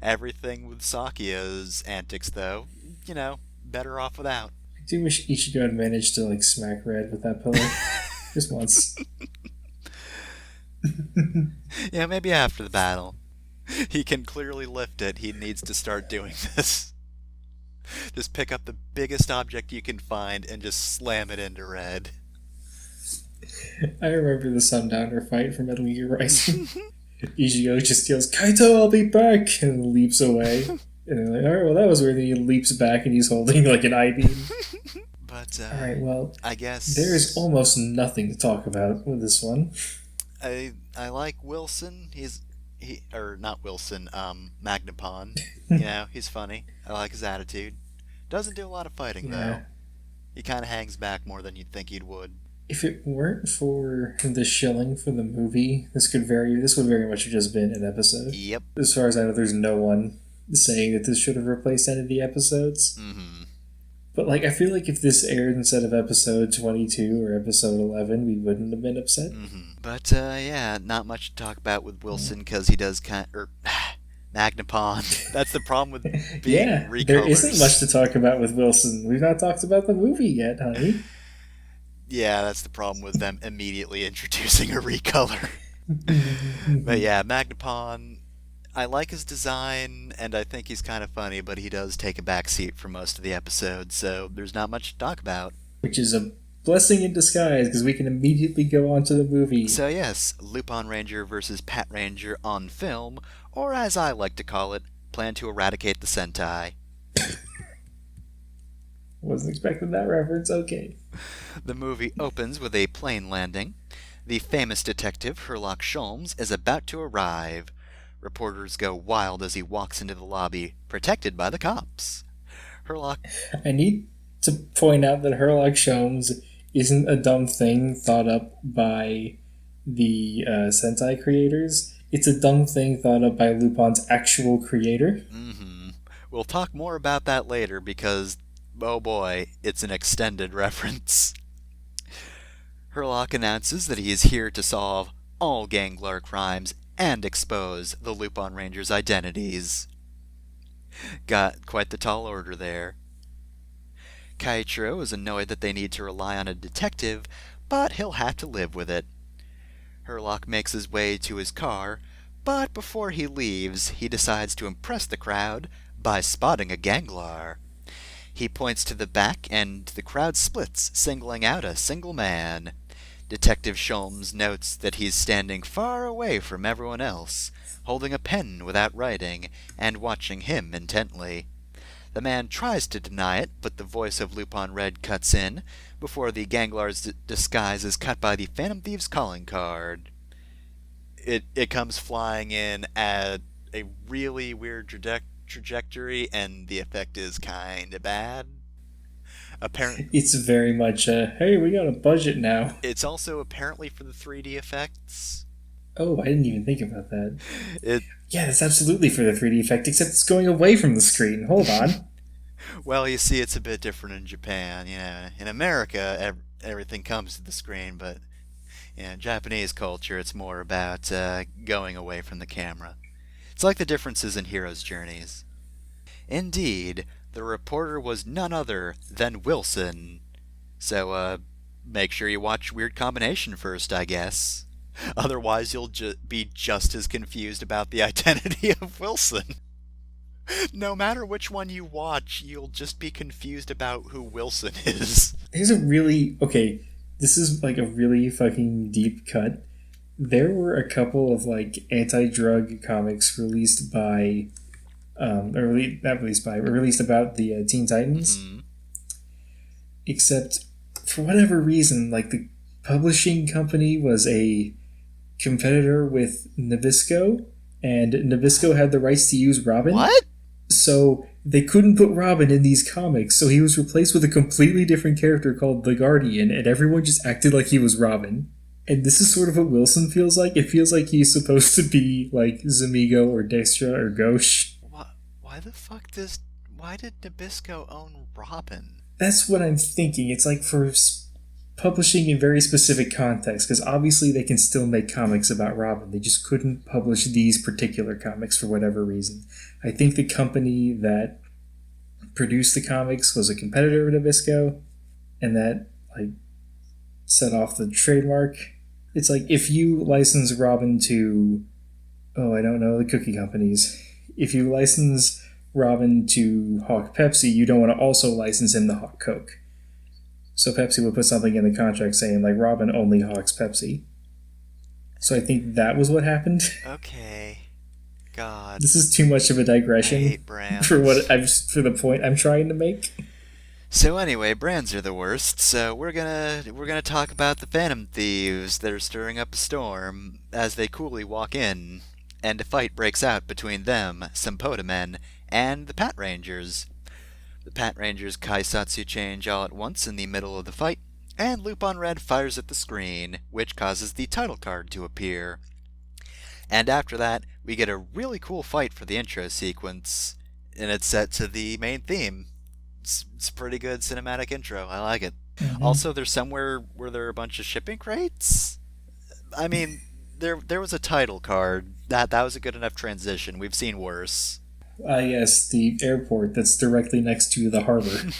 Everything with Sakia's antics, though, better off without. I do wish Ichigo had managed to, like, smack Red with that pillar. Just once. Yeah, maybe after the battle. He can clearly lift it. He needs to start doing this. Just pick up the biggest object you can find and just slam it into Red. I remember the Sundowner fight from Metal Gear Rising. Ichigo just yells, "Kaito, I'll be back!" and leaps away. And they're like, alright, well, that was weird. Then he leaps back and he's holding, like, an I-beam. But, alright, well, I guess there is almost nothing to talk about with this one. I like Wilson. Not Wilson, Magnapon. He's funny. I like his attitude. Doesn't do a lot of fighting, though. He kind of hangs back more than you'd think he would. If it weren't for the shilling for the movie, this would very much have just been an episode. Yep. As far as I know, there's no one saying that this should have replaced any of the episodes. Mm-hmm. But, like, I feel like if this aired instead of episode 22 or episode 11, we wouldn't have been upset. Mm-hmm. But, yeah, not much to talk about with Wilson because he does Magnapon. That's the problem with being recolors. There isn't much to talk about with Wilson. We've not talked about the movie yet, honey. Yeah, that's the problem with them immediately introducing a recolor. But yeah, Magnapon, I like his design, and I think he's kind of funny, but he does take a back seat for most of the episode, so there's not much to talk about. Which is a blessing in disguise, because we can immediately go on to the movie. So yes, Lupin Ranger versus Pat Ranger on film, or as I like to call it, plan to eradicate the Sentai. Wasn't expecting that reference, okay. The movie opens with a plane landing. The famous detective Sherlock Sholmes is about to arrive. Reporters go wild as he walks into the lobby, protected by the cops. I need to point out that Sherlock Sholmes isn't a dumb thing thought up by the Sentai creators. It's a dumb thing thought up by Lupin's actual creator. Mm-hmm. We'll talk more about that later because, oh boy, it's an extended reference. Sherlock announces that he is here to solve all Ganglar crimes and expose the Lupin Rangers' identities. Got quite the tall order there. Kaichiro is annoyed that they need to rely on a detective, but he'll have to live with it. Sherlock makes his way to his car, but before he leaves, he decides to impress the crowd by spotting a Ganglar. He points to the back, and the crowd splits, singling out a single man. Detective Sholmes notes that he's standing far away from everyone else, holding a pen without writing, and watching him intently. The man tries to deny it, but the voice of Lupin Red cuts in, before the Ganglar's disguise is cut by the Phantom Thief's calling card. It comes flying in at a really weird trajectory, and the effect is kinda bad. It's very much hey, we got a budget now. It's also apparently for the 3D effects. Oh, I didn't even think about that. Yeah, that's absolutely for the 3D effect, except it's going away from the screen. Hold on. Well, you see, it's a bit different in Japan. In America, everything comes to the screen, but in Japanese culture, it's more about going away from the camera. It's like the differences in heroes' journeys. Indeed, The reporter was none other than Wilson. So, make sure you watch Weird Combination first, I guess. Otherwise, you'll be just as confused about the identity of Wilson. No matter which one you watch, you'll just be confused about who Wilson is. Here's a really... Okay, this is like a really fucking deep cut. There were a couple of like anti-drug comics released by... released about the Teen Titans. Mm-hmm. Except, for whatever reason, like the publishing company was a competitor with Nabisco, and Nabisco had the rights to use Robin. What? So they couldn't put Robin in these comics, so he was replaced with a completely different character called the Guardian, and everyone just acted like he was Robin. And this is sort of what Wilson feels like. It feels like he's supposed to be like Zamigo or Dextra or Gauche. Why did Nabisco own Robin? That's what I'm thinking. It's like for publishing in very specific context, because obviously they can still make comics about Robin. They just couldn't publish these particular comics for whatever reason. I think the company that produced the comics was a competitor of Nabisco, and that like set off the trademark. It's like if you license Robin to, I don't know, the cookie companies. If you license Robin to Hawk Pepsi, you don't want to also license him to Hawk Coke. So Pepsi would put something in the contract saying, like, Robin only hawks Pepsi. So I think that was what happened. Okay. God. This is too much of a digression. I hate brands. for the point I'm trying to make. So anyway, brands are the worst, so we're gonna talk about the Phantom Thieves that are stirring up a storm as they coolly walk in, and a fight breaks out between them, some Podamen, and the Pat Rangers. The Pat Rangers kaisatsu change all at once in the middle of the fight, and Lupin Red fires at the screen, which causes the title card to appear. And after that, we get a really cool fight for the intro sequence, and it's set to the main theme. It's a pretty good cinematic intro. I like it. Mm-hmm. Also, there's somewhere where there are a bunch of shipping crates. I mean, there was a title card. That was a good enough transition. We've seen worse. Yes, the airport that's directly next to the harbor.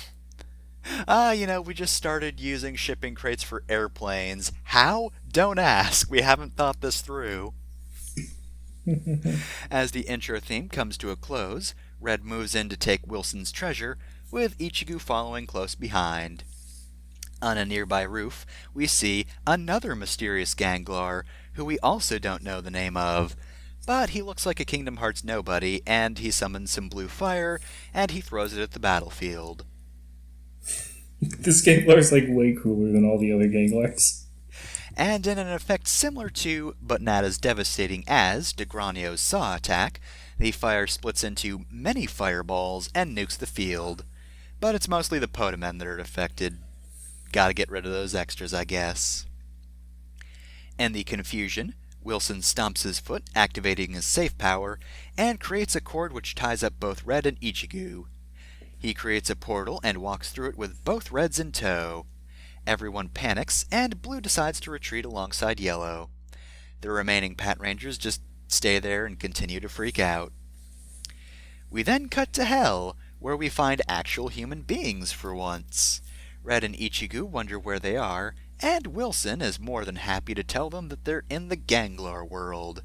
We just started using shipping crates for airplanes. How? Don't ask. We haven't thought this through. As the intro theme comes to a close, Red moves in to take Wilson's treasure, with Ichigo following close behind. On a nearby roof, we see another mysterious Ganglar, who we also don't know the name of. But he looks like a Kingdom Hearts nobody, and he summons some blue fire, and he throws it at the battlefield. This Ganglar's like way cooler than all the other Ganglars. And in an effect similar to, but not as devastating as, DeGranio's Saw attack, the fire splits into many fireballs and nukes the field. But it's mostly the Podamen that are affected. Gotta get rid of those extras, I guess. In the confusion, Wilson stomps his foot, activating his safe power, and creates a cord which ties up both Red and Ichigo. He creates a portal and walks through it with both Reds in tow. Everyone panics, and Blue decides to retreat alongside Yellow. The remaining Pat Rangers just stay there and continue to freak out. We then cut to Hell, where we find actual human beings for once. Red and Ichigo wonder where they are, and Wilson is more than happy to tell them that they're in the Ganglar world.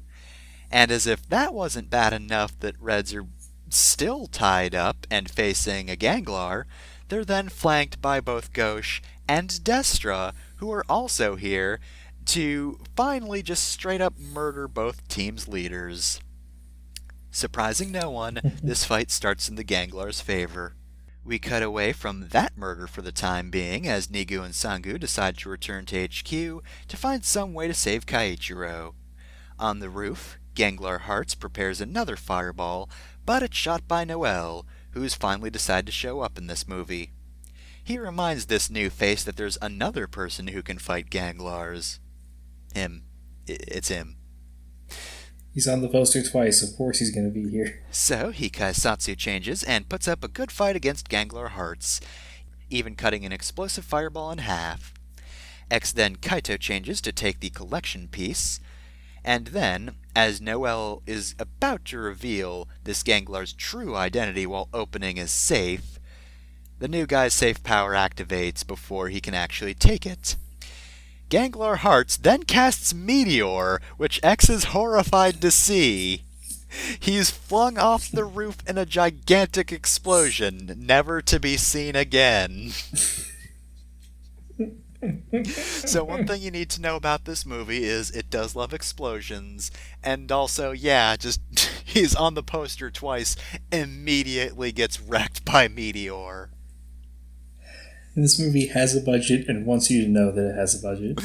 And as if that wasn't bad enough that Reds are still tied up and facing a Ganglar, they're then flanked by both Gauche and Destra, who are also here to finally just straight up murder both teams' leaders. Surprising no one, this fight starts in the Ganglar's favor. We cut away from that murder for the time being as Nigu and Sangu decide to return to HQ to find some way to save Kaiichiro. On the roof, Ganglar Hearts prepares another fireball, but it's shot by Noel, who's finally decided to show up in this movie. He reminds this new face that there's another person who can fight Ganglars. Him. It's him. He's on the poster twice, of course he's going to be here. So, he kaisatsu changes and puts up a good fight against Ganglar Hearts, even cutting an explosive fireball in half. X then Kaito changes to take the collection piece, and then, as Noel is about to reveal this Ganglar's true identity while opening his safe, The new guy's safe power activates before he can actually take it. Gangler Hearts then casts Meteor, which X is horrified to see. He's flung off the roof in a gigantic explosion, never to be seen again. So one thing you need to know about this movie is it does love explosions, and also, yeah, just he's on the poster twice, immediately gets wrecked by Meteor. This movie has a budget and wants you to know that it has a budget.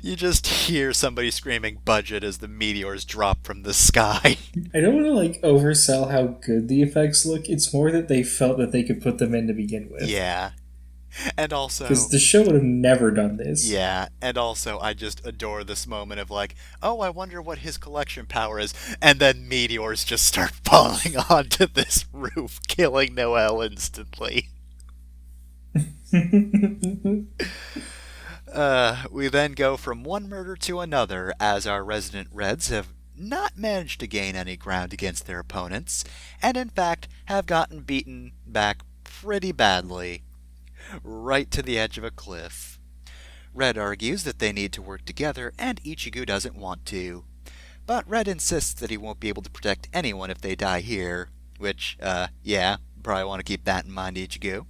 You just hear somebody screaming budget as the meteors drop from the sky. I don't want to oversell how good the effects look. It's more that they felt that they could put them in to begin with. Yeah. And also... because the show would have never done this. Yeah, and also I just adore this moment of oh, I wonder what his collection power is, and then meteors just start falling onto this roof, killing Noelle instantly. We then go from one murder to another as our resident Reds have not managed to gain any ground against their opponents, and in fact have gotten beaten back pretty badly. Right to the edge of a cliff. Red argues that they need to work together, and Ichigo doesn't want to. But Red insists that he won't be able to protect anyone if they die here, which, yeah, probably want to keep that in mind, Ichigo.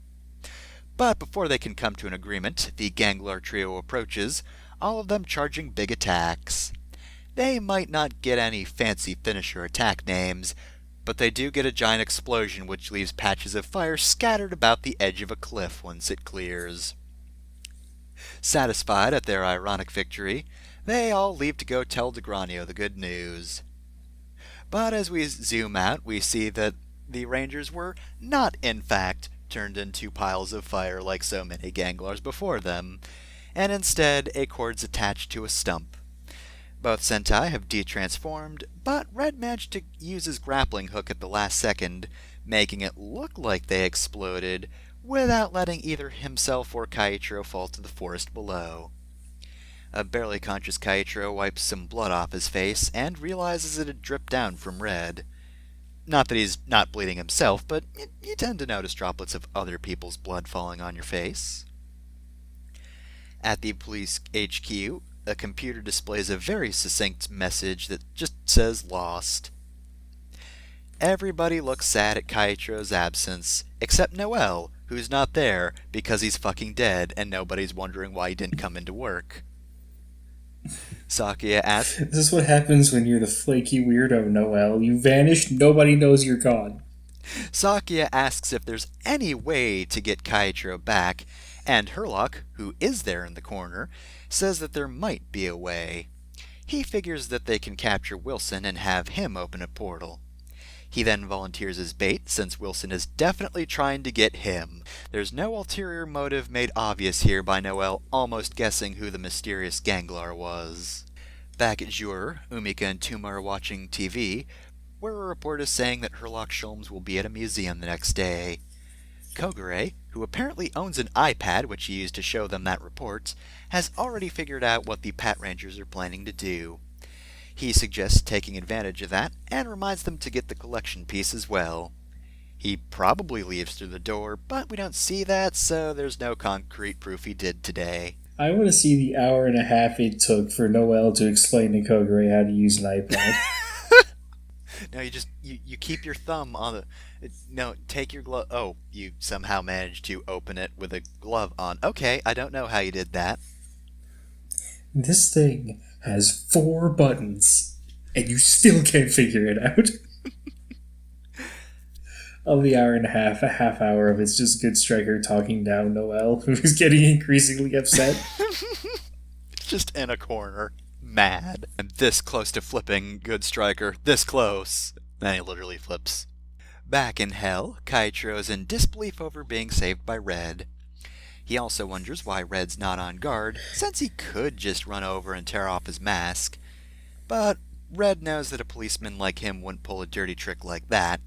But before they can come to an agreement, the Gangler trio approaches, all of them charging big attacks. They might not get any fancy finisher attack names, but they do get a giant explosion which leaves patches of fire scattered about the edge of a cliff once it clears. Satisfied at their ironic victory, they all leave to go tell Degranio the good news. But as we zoom out, we see that the Rangers were not, in fact, turned into piles of fire like so many Ganglars before them, and instead a cord's attached to a stump. Both Sentai have de-transformed, but Red managed to use his grappling hook at the last second, making it look like they exploded, without letting either himself or Kaichiro fall to the forest below. A barely conscious Kaichiro wipes some blood off his face, and realizes it had dripped down from Red. Not that he's not bleeding himself, but you tend to notice droplets of other people's blood falling on your face. At the police HQ, a computer displays a very succinct message that just says lost. Everybody looks sad at Kaichiro's absence, except Noelle, who's not there because he's fucking dead and nobody's wondering why he didn't come into work. Sakuya asks... This is what happens when you're the flaky weirdo, Noelle. You vanish, nobody knows you're gone. Sakuya asks if there's any way to get Kaichiro back, and Herlock, who is there in the corner, says that there might be a way. He figures that they can capture Wilson and have him open a portal. He then volunteers as bait, since Wilson is definitely trying to get him. There's no ulterior motive made obvious here by Noelle almost guessing who the mysterious Ganglar was. Back at Jur, Umika and Tuma are watching TV, where a report is saying that Herlock Sholmes will be at a museum the next day. Kogure, who apparently owns an iPad which he used to show them that report, has already figured out what the Pat Rangers are planning to do. He suggests taking advantage of that, and reminds them to get the collection piece as well. He probably leaves through the door, but we don't see that, so there's no concrete proof he did today. I want to see the hour and a half it took for Noelle to explain to Kogure how to use an iPad. No, you keep your thumb on the... No, take your glove... Oh, you somehow managed to open it with a glove on. Okay, I don't know how you did that. This thing has 4 buttons, and you still can't figure it out. Of the hour and a half hour of it's just Good Striker talking down Noelle, who's getting increasingly upset. Just in a corner. Mad. I'm this close to flipping Good Striker. This close. Then he literally flips. Back in hell, Kaichiro's in disbelief over being saved by Red. He also wonders why Red's not on guard, since he could just run over and tear off his mask. But Red knows that a policeman like him wouldn't pull a dirty trick like that.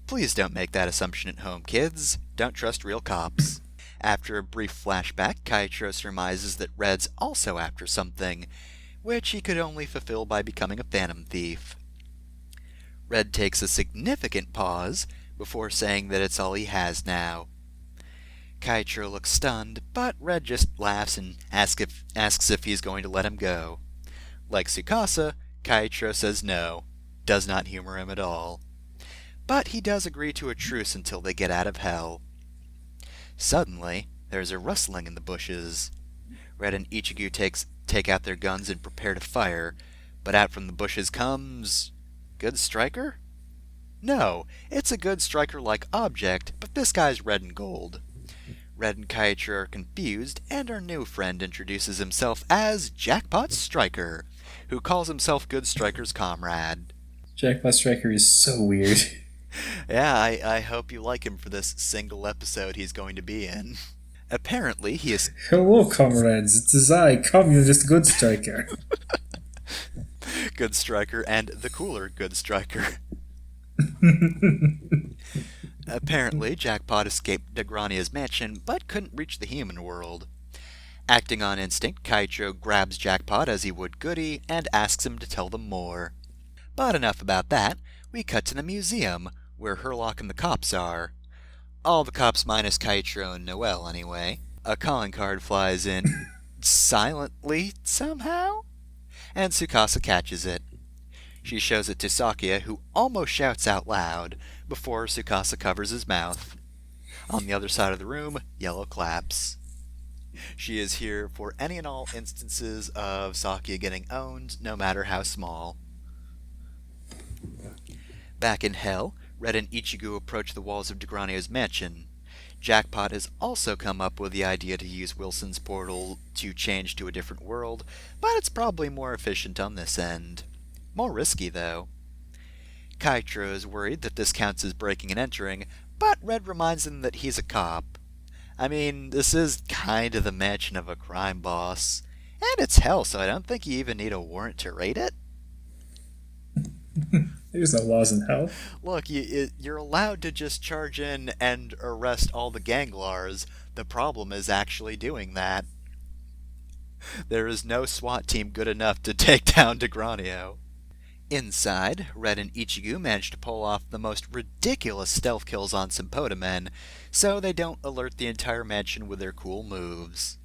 Please don't make that assumption at home, kids. Don't trust real cops. After a brief flashback, Kaichiro surmises that Red's also after something, which he could only fulfill by becoming a phantom thief. Red takes a significant pause, before saying that it's all he has now. Kaitro looks stunned, but Red just laughs and asks if he's going to let him go. Like Tsukasa, Kaitro says no, does not humor him at all. But he does agree to a truce until they get out of hell. Suddenly, there's a rustling in the bushes. Red and Ichigo take out their guns and prepare to fire, but out from the bushes comes... Good Striker? No, it's a Good Striker-like object, but this guy's red and gold. Red and Kaitro are confused, and our new friend introduces himself as Jackpot Striker, who calls himself Good Striker's comrade. Jackpot Striker is so weird. Yeah, I hope you like him for this single episode he's going to be in. Apparently, he is... Hello, comrades. It is I, Communist Good Striker. Good Striker and the cooler Good Striker. Apparently, Jackpot escaped Degrania's mansion, but couldn't reach the human world. Acting on instinct, Kaitro grabs Jackpot as he would Goody and asks him to tell them more. But enough about that. We cut to the museum, where Herlock and the cops are. All the cops minus Kaitro and Noelle, anyway. A calling card flies in, silently, somehow? And Tsukasa catches it. She shows it to Sakia, who almost shouts out loud, before Tsukasa covers his mouth. On the other side of the room, Yellow claps. She is here for any and all instances of Sakia getting owned, no matter how small. Back in Hell, Red and Ichigo approach the walls of Degrania's mansion. Jackpot has also come up with the idea to use Wilson's portal to change to a different world, but it's probably more efficient on this end. More risky, though. Kaitro is worried that this counts as breaking and entering, but Red reminds him that he's a cop. I mean, this is kind of the mansion of a crime boss. And it's Hell, so I don't think you even need a warrant to raid it. There's no laws in Hell. Look, you're allowed to just charge in and arrest all the ganglars. The problem is actually doing that. There is no SWAT team good enough to take down Degranio. Inside, Red and Ichigo manage to pull off the most ridiculous stealth kills on some Potamen, so they don't alert the entire mansion with their cool moves.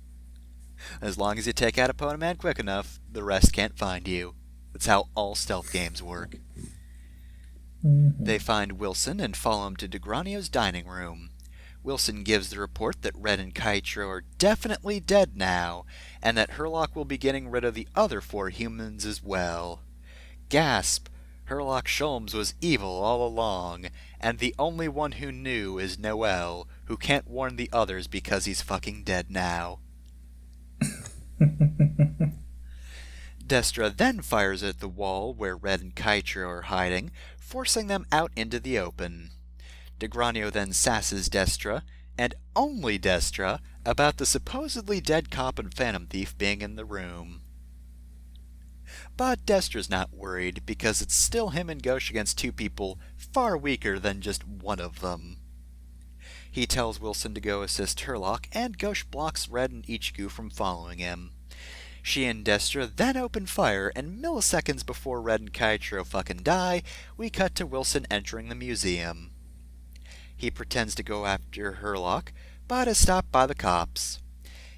As long as you take out a Potaman quick enough, the rest can't find you. That's how all stealth games work. They find Wilson and follow him to Degranio's dining room. Wilson gives the report that Red and Kaitro are definitely dead now, and that Herlock will be getting rid of the other 4 humans as well. Gasp! Herlock Sholmes was evil all along, and the only one who knew is Noelle, who can't warn the others because he's fucking dead now. Destra then fires at the wall where Red and Kaitro are hiding, forcing them out into the open. Degranio then sasses Destra, and only Destra, about the supposedly dead cop and phantom thief being in the room. But Destra's not worried, because it's still him and Ghosh against 2 people far weaker than just one of them. He tells Wilson to go assist Herlock, and Ghosh blocks Red and Ichigo from following him. She and Destra then open fire, and milliseconds before Red and Kaitro fucking die, we cut to Wilson entering the museum. He pretends to go after Herlock, but is stopped by the cops.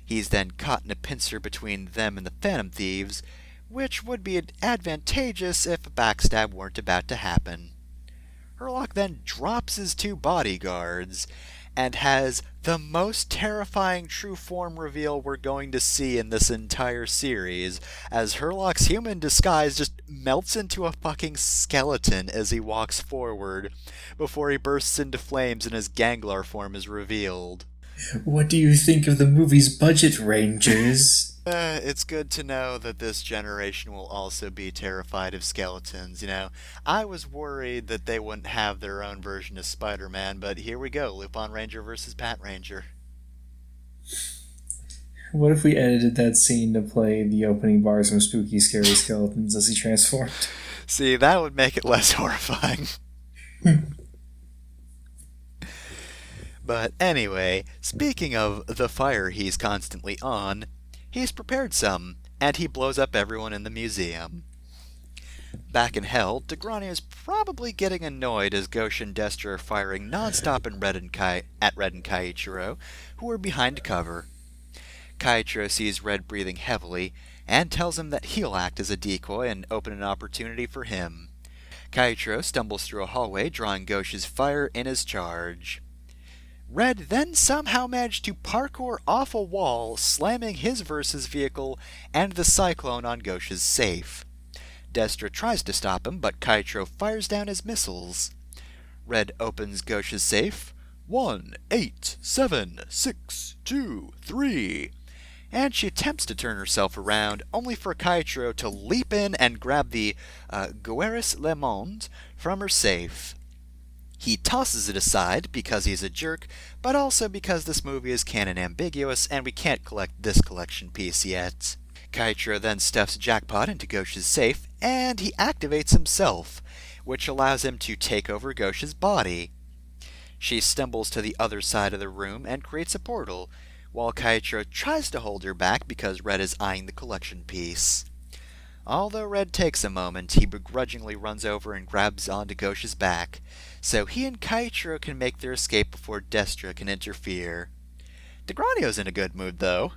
He's then caught in a pincer between them and the Phantom Thieves, which would be advantageous if a backstab weren't about to happen. Herlock then drops his 2 bodyguards, and has the most terrifying true form reveal we're going to see in this entire series, as Herlock's human disguise just melts into a fucking skeleton as he walks forward, before he bursts into flames and his Ganglar form is revealed. What do you think of the movie's budget, Rangers? It's good to know that this generation will also be terrified of skeletons, you know. I was worried that they wouldn't have their own version of Spider-Man, but here we go, Lupin Ranger versus Pat Ranger. What if we edited that scene to play the opening bars from Spooky Scary Skeletons as he transformed? See, that would make it less horrifying. But anyway, speaking of the fire he's constantly on, he's prepared some, and he blows up everyone in the museum. Back in hell, Tigrania is probably getting annoyed as Goshin and Destra are firing non-stop at Red and Kaiichiro, who are behind cover. Kaiichiro sees Red breathing heavily, and tells him that he'll act as a decoy and open an opportunity for him. Kaiichiro stumbles through a hallway, drawing Goshi's fire in his charge. Red then somehow managed to parkour off a wall, slamming his versus vehicle and the Cyclone on Goshi's safe. Destra tries to stop him, but Kaiichiro fires down his missiles. Red opens Goshi's safe. 1, 8, 7, 6, 2, 3. And she attempts to turn herself around, only for Kaiichiro to leap in and grab the Gueris Le Monde from her safe. He tosses it aside because he's a jerk, but also because this movie is canon ambiguous and we can't collect this collection piece yet. Kaiichiro then stuffs Jackpot into Goshi's safe, and he activates himself, which allows him to take over Goshi's body. She stumbles to the other side of the room and creates a portal, while Kaiichiro tries to hold her back because Red is eyeing the collection piece. Although Red takes a moment, he begrudgingly runs over and grabs onto Goshi's back, so he and Kaiichiro can make their escape before Destra can interfere. Tigranio's in a good mood, though.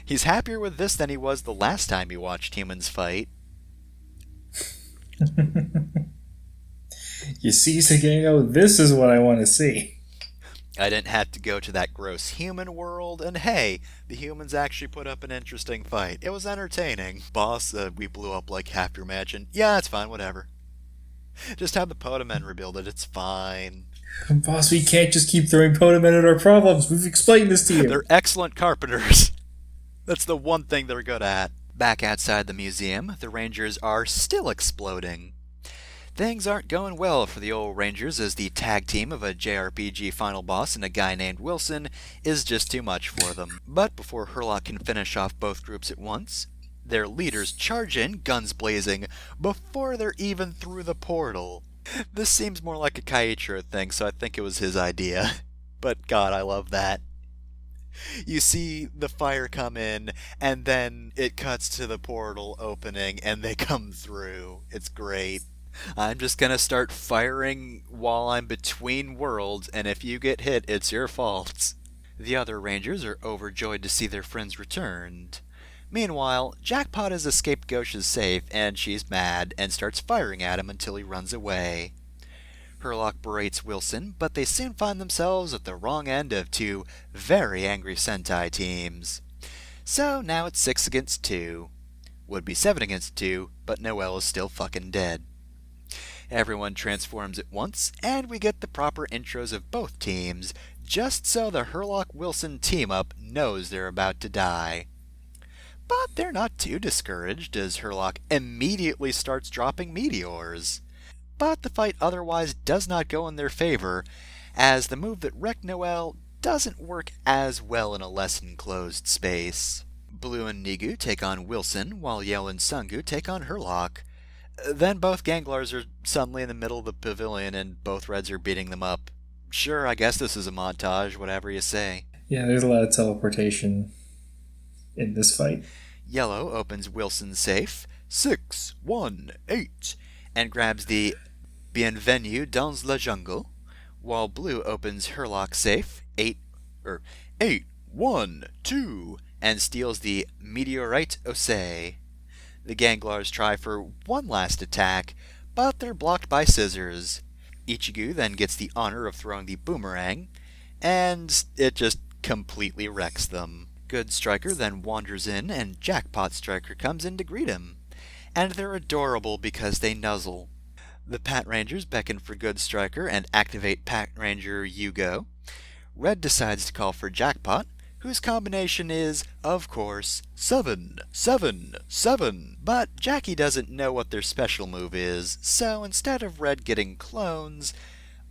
He's happier with this than he was the last time he watched humans fight. You see, Sagano, this is what I want to see. I didn't have to go to that gross human world, and hey, the humans actually put up an interesting fight. It was entertaining. Boss, we blew up like half your mansion. Yeah, it's fine, whatever. Just have the Podamen rebuild it, it's fine. Boss, we can't just keep throwing Podamen at our problems. We've explained this to you. They're excellent carpenters. That's the one thing they're good at. Back outside the museum, the Rangers are still exploding. Things aren't going well for the old Rangers, as the tag team of a JRPG final boss and a guy named Wilson is just too much for them. But before Herlock can finish off both groups at once, their leaders charge in, guns blazing, before they're even through the portal. This seems more like a Kaiichiro thing, so I think it was his idea. But God, I love that. You see the fire come in, and then it cuts to the portal opening, and they come through. It's great. I'm just gonna start firing while I'm between worlds, and if you get hit, it's your fault. The other Rangers are overjoyed to see their friends returned. Meanwhile, Jackpot has escaped Gosha's safe, and she's mad, and starts firing at him until he runs away. Herlock berates Wilson, but they soon find themselves at the wrong end of two very angry Sentai teams. So now it's 6 against 2. Would be 7 against 2, but Noelle is still fucking dead. Everyone transforms at once, and we get the proper intros of both teams, just so the Herlock-Wilson team-up knows they're about to die. But they're not too discouraged, as Herlock immediately starts dropping meteors. But the fight otherwise does not go in their favor, as the move that wrecked Noelle doesn't work as well in a less enclosed space. Blue and Nigu take on Wilson, while Yell and Sungu take on Herlock. Then both Ganglars are suddenly in the middle of the pavilion, and both Reds are beating them up. Sure, I guess this is a montage, whatever you say. Yeah, there's a lot of teleportation in this fight. Yellow opens Wilson's safe, 6, 1, 8, and grabs the Bienvenue dans la jungle, while Blue opens Herlock's safe, 8, 1, 2, and steals the Meteorite Osei. The Ganglars try for one last attack, but they're blocked by scissors. Ichigo then gets the honor of throwing the boomerang, and it just completely wrecks them. Good Striker then wanders in, and Jackpot Striker comes in to greet him. And they're adorable because they nuzzle. The Pat Rangers beckon for Good Striker and activate Pat Ranger Yugo. Red decides to call for Jackpot, whose combination is, of course, 7, 7, 7. But Jackie doesn't know what their special move is, so instead of Red getting clones,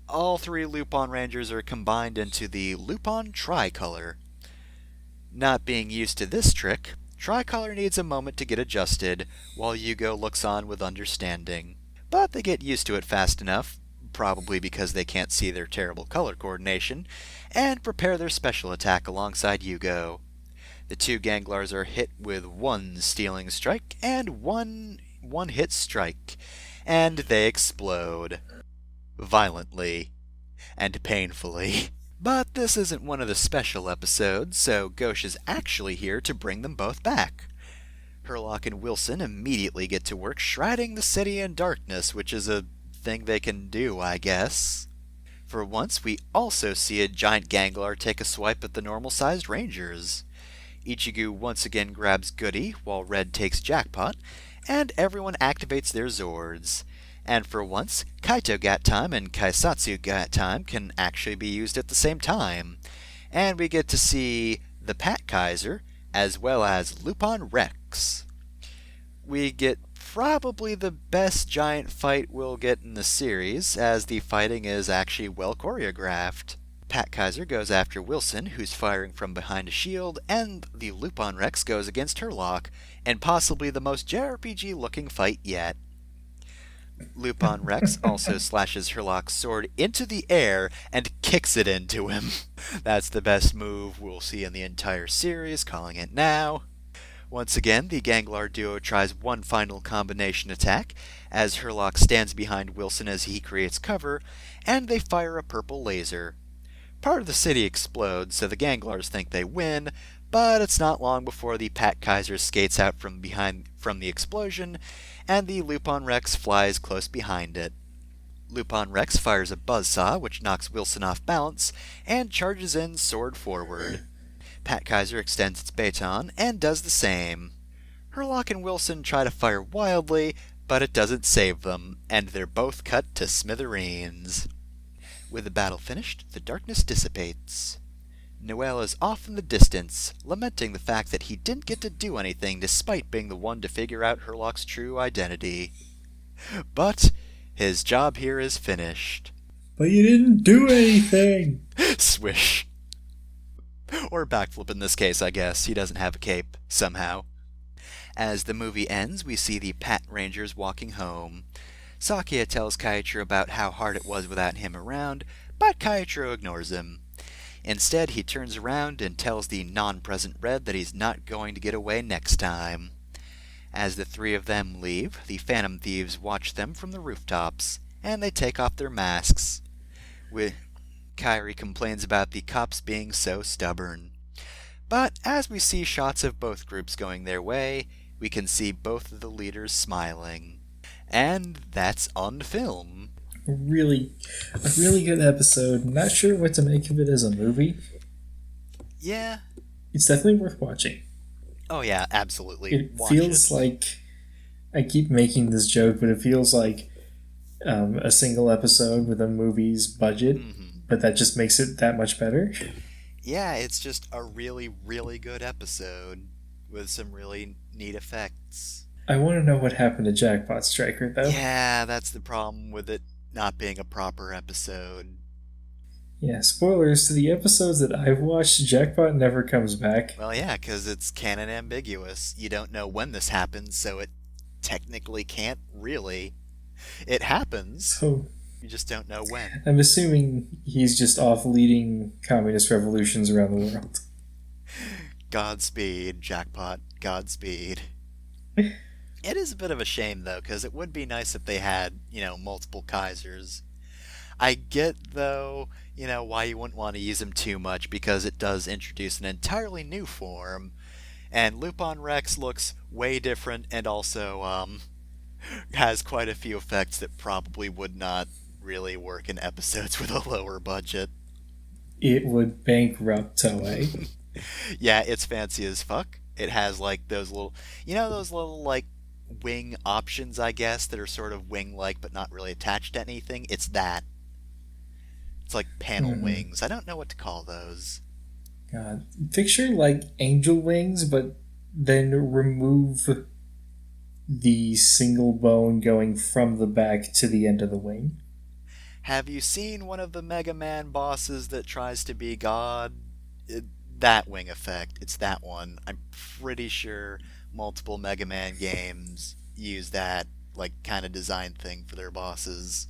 all 3 Lupin Rangers are combined into the Lupin Tricolor. Not being used to this trick, Tricolor needs a moment to get adjusted, while Yugo looks on with understanding. But they get used to it fast enough, probably because they can't see their terrible color coordination, and prepare their special attack alongside Yugo. The 2 Ganglars are hit with 1 Stealing Strike and 1 one-hit strike, and they explode. Violently. And painfully. But this isn't one of the special episodes, so Ghosh is actually here to bring them both back. Herlock and Wilson immediately get to work shrouding the city in darkness, which is a thing they can do, I guess. For once, we also see a giant Ganglar take a swipe at the normal-sized Rangers. Ichigo once again grabs Goody, while Red takes Jackpot, and everyone activates their Zords. And for once, Kaito Gat Time and Kaisatsu Gat Time can actually be used at the same time. And we get to see the Pat Kaiser, as well as Lupin Rex. We get probably the best giant fight we'll get in the series, as the fighting is actually well choreographed. Pat Kaiser goes after Wilson, who's firing from behind a shield, and the Lupin Rex goes against Herlock, and possibly the most JRPG-looking fight yet. Lupin Rex also slashes Herlock's sword into the air and kicks it into him. That's the best move we'll see in the entire series, calling it now. Once again, the Ganglar duo tries one final combination attack, as Herlock stands behind Wilson as he creates cover, and they fire a purple laser. Part of the city explodes, so the Ganglars think they win, but it's not long before the Pat Kaiser skates out from the explosion, and the Lupin Rex flies close behind it. Lupin Rex fires a buzzsaw, which knocks Wilson off balance, and charges in sword forward. Pat Kaiser extends its baton, and does the same. Herlock and Wilson try to fire wildly, but it doesn't save them, and they're both cut to smithereens. With the battle finished, the darkness dissipates. Noel is off in the distance, lamenting the fact that he didn't get to do anything despite being the one to figure out Herlock's true identity. But his job here is finished. But you didn't do anything! Swish. Or backflip in this case, I guess. He doesn't have a cape, somehow. As the movie ends, we see the Pat Rangers walking home. Sakia tells Kaichiro about how hard it was without him around, but Kaichiro ignores him. Instead, he turns around and tells the non-present Red that he's not going to get away next time. As the three of them leave, the Phantom Thieves watch them from the rooftops, and they take off their masks. Kairi complains about the cops being so stubborn. But as we see shots of both groups going their way, we can see both of the leaders smiling. And that's on film. A really good episode. Not sure what to make of it as a movie. Yeah. It's definitely worth watching. Oh yeah, absolutely. It feels like, I keep making this joke, but it feels like a single episode with a movie's budget, but that just makes it that much better. Yeah, it's just a really, really good episode with some really neat effects. I want to know what happened to Jackpot Striker, though. Yeah, that's the problem with it not being a proper episode. Yeah, spoilers to the episodes that I've watched, Jackpot never comes back. Well, yeah, because it's canon ambiguous. You don't know when this happens, so it technically can't really. It happens. So you just don't know when. I'm assuming he's just off leading communist revolutions around the world. Godspeed, Jackpot. Godspeed. It is a bit of a shame, though, because it would be nice if they had, multiple Kaisers. I get, though, why you wouldn't want to use them too much, because it does introduce an entirely new form. And Lupin Rex looks way different, and also, has quite a few effects that probably would not really work in episodes with a lower budget. It would bankrupt Toei. Yeah, it's fancy as fuck. It has, those little, wing options, I guess, that are sort of wing-like but not really attached to anything. It's that. It's like panel wings. I don't know what to call those. God. Picture angel wings, but then remove the single bone going from the back to the end of the wing. Have you seen one of the Mega Man bosses that tries to be God? That wing effect. It's that one. I'm pretty sure multiple Mega Man games use that kind of design thing for their bosses.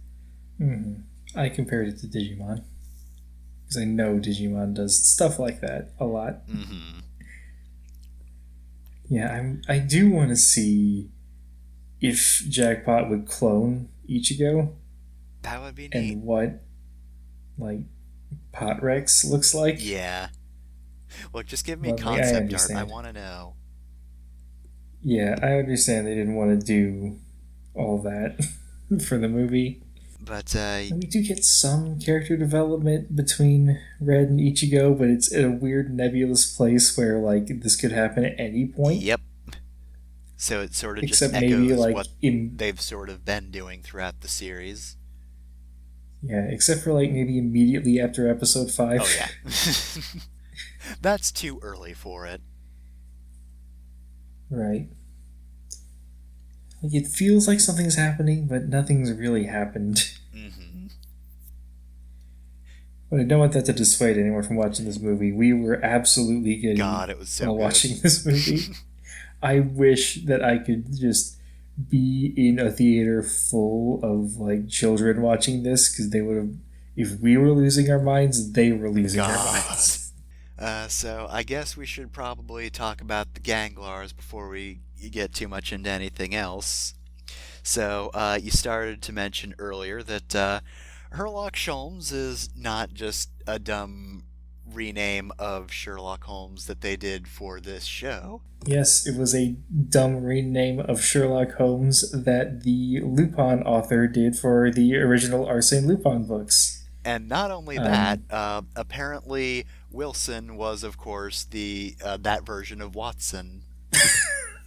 I compared it to Digimon because I know Digimon does stuff like that a lot. Yeah, I do want to see if Jackpot would clone Ichigo That would be neat. and what like Pot Rex looks like. Yeah. Look, just give me Well, like, I concept art. I understand. want to know. Yeah, I understand they didn't want to do all that for the movie. But, And we do get some character development between Red and Ichigo, but it's in a weird nebulous place where like this could happen at any point. yep. So it sort of just Except maybe echoes like what in they've sort of been doing throughout the series. yeah, except for like maybe immediately after episode 5. Oh, yeah. That's too early for it. Right. Like it feels like something's happening, but nothing's really happened. Mm-hmm. But I don't want that to dissuade anyone from watching this movie. We were absolutely getting God, it was so while good. watching this movie. I wish that I could just be in a theater full of like children watching this because they would have. If we were losing our minds, they were losing their God. minds. So I guess we should probably talk about the Ganglars before we get too much into anything else. So you started to mention earlier that Herlock Sholmes is not just a dumb rename of Sherlock Holmes that they did for this show. Yes, it was a dumb rename of Sherlock Holmes that the Lupin author did for the original Arsène Lupin books. And not only that, apparently Wilson was, of course, the that version of Watson.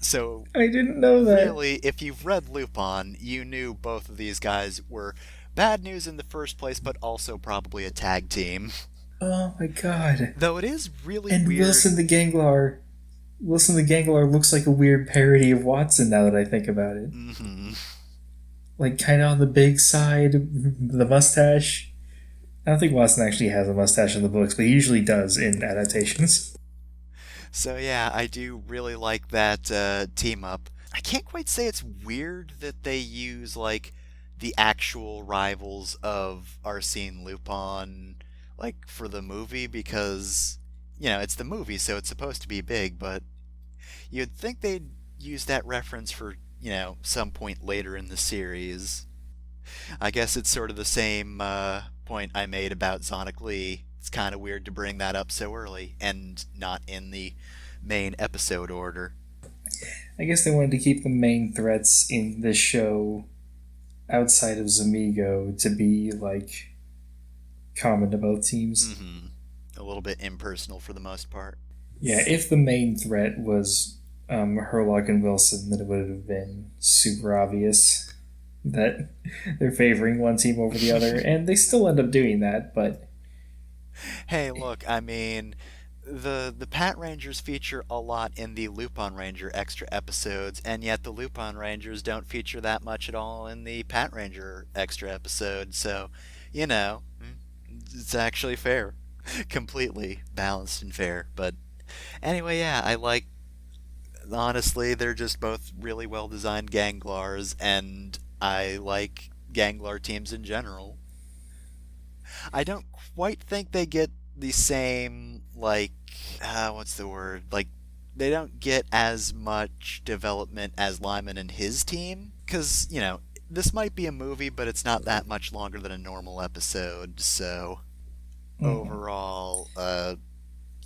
So I didn't know that. really, if you've read Lupin, you knew both of these guys were bad news in the first place, but also probably a tag team. Oh my god. Though it is really And weird. Wilson the Ganglar. Wilson the Ganglar looks like a weird parody of Watson now that I think about it. Mm-hmm. Like kind of on the big side, the mustache. I don't think Watson actually has a mustache in the books, but he usually does in adaptations. So yeah, I do really like that team up. I can't quite say it's weird that they use like the actual rivals of Arsène Lupin like for the movie because it's the movie, so it's supposed to be big, but you'd think they'd use that reference for, some point later in the series. I guess it's sort of the same point I made about Sonic Lee. It's kind of weird to bring that up so early and not in the main episode order. I guess they wanted to keep the main threats in this show outside of Zamigo to be like common to both teams. Mm-hmm. A little bit impersonal for the most part. Yeah, if the main threat was Herlock and Wilson, then it would have been super obvious that they're favoring one team over the other, and they still end up doing that, but Hey, look, I mean, the Pat Rangers feature a lot in the Lupin Ranger extra episodes, and yet the Lupin Rangers don't feature that much at all in the Pat Ranger extra episode, so, it's actually fair. Completely balanced and fair. But anyway, yeah, honestly, they're just both really well designed Ganglars, and I like Ganglar teams in general. I don't quite think they get the same, like, what's the word? Like, they don't get as much development as Lyman and his team. Because, this might be a movie, but it's not that much longer than a normal episode, so overall,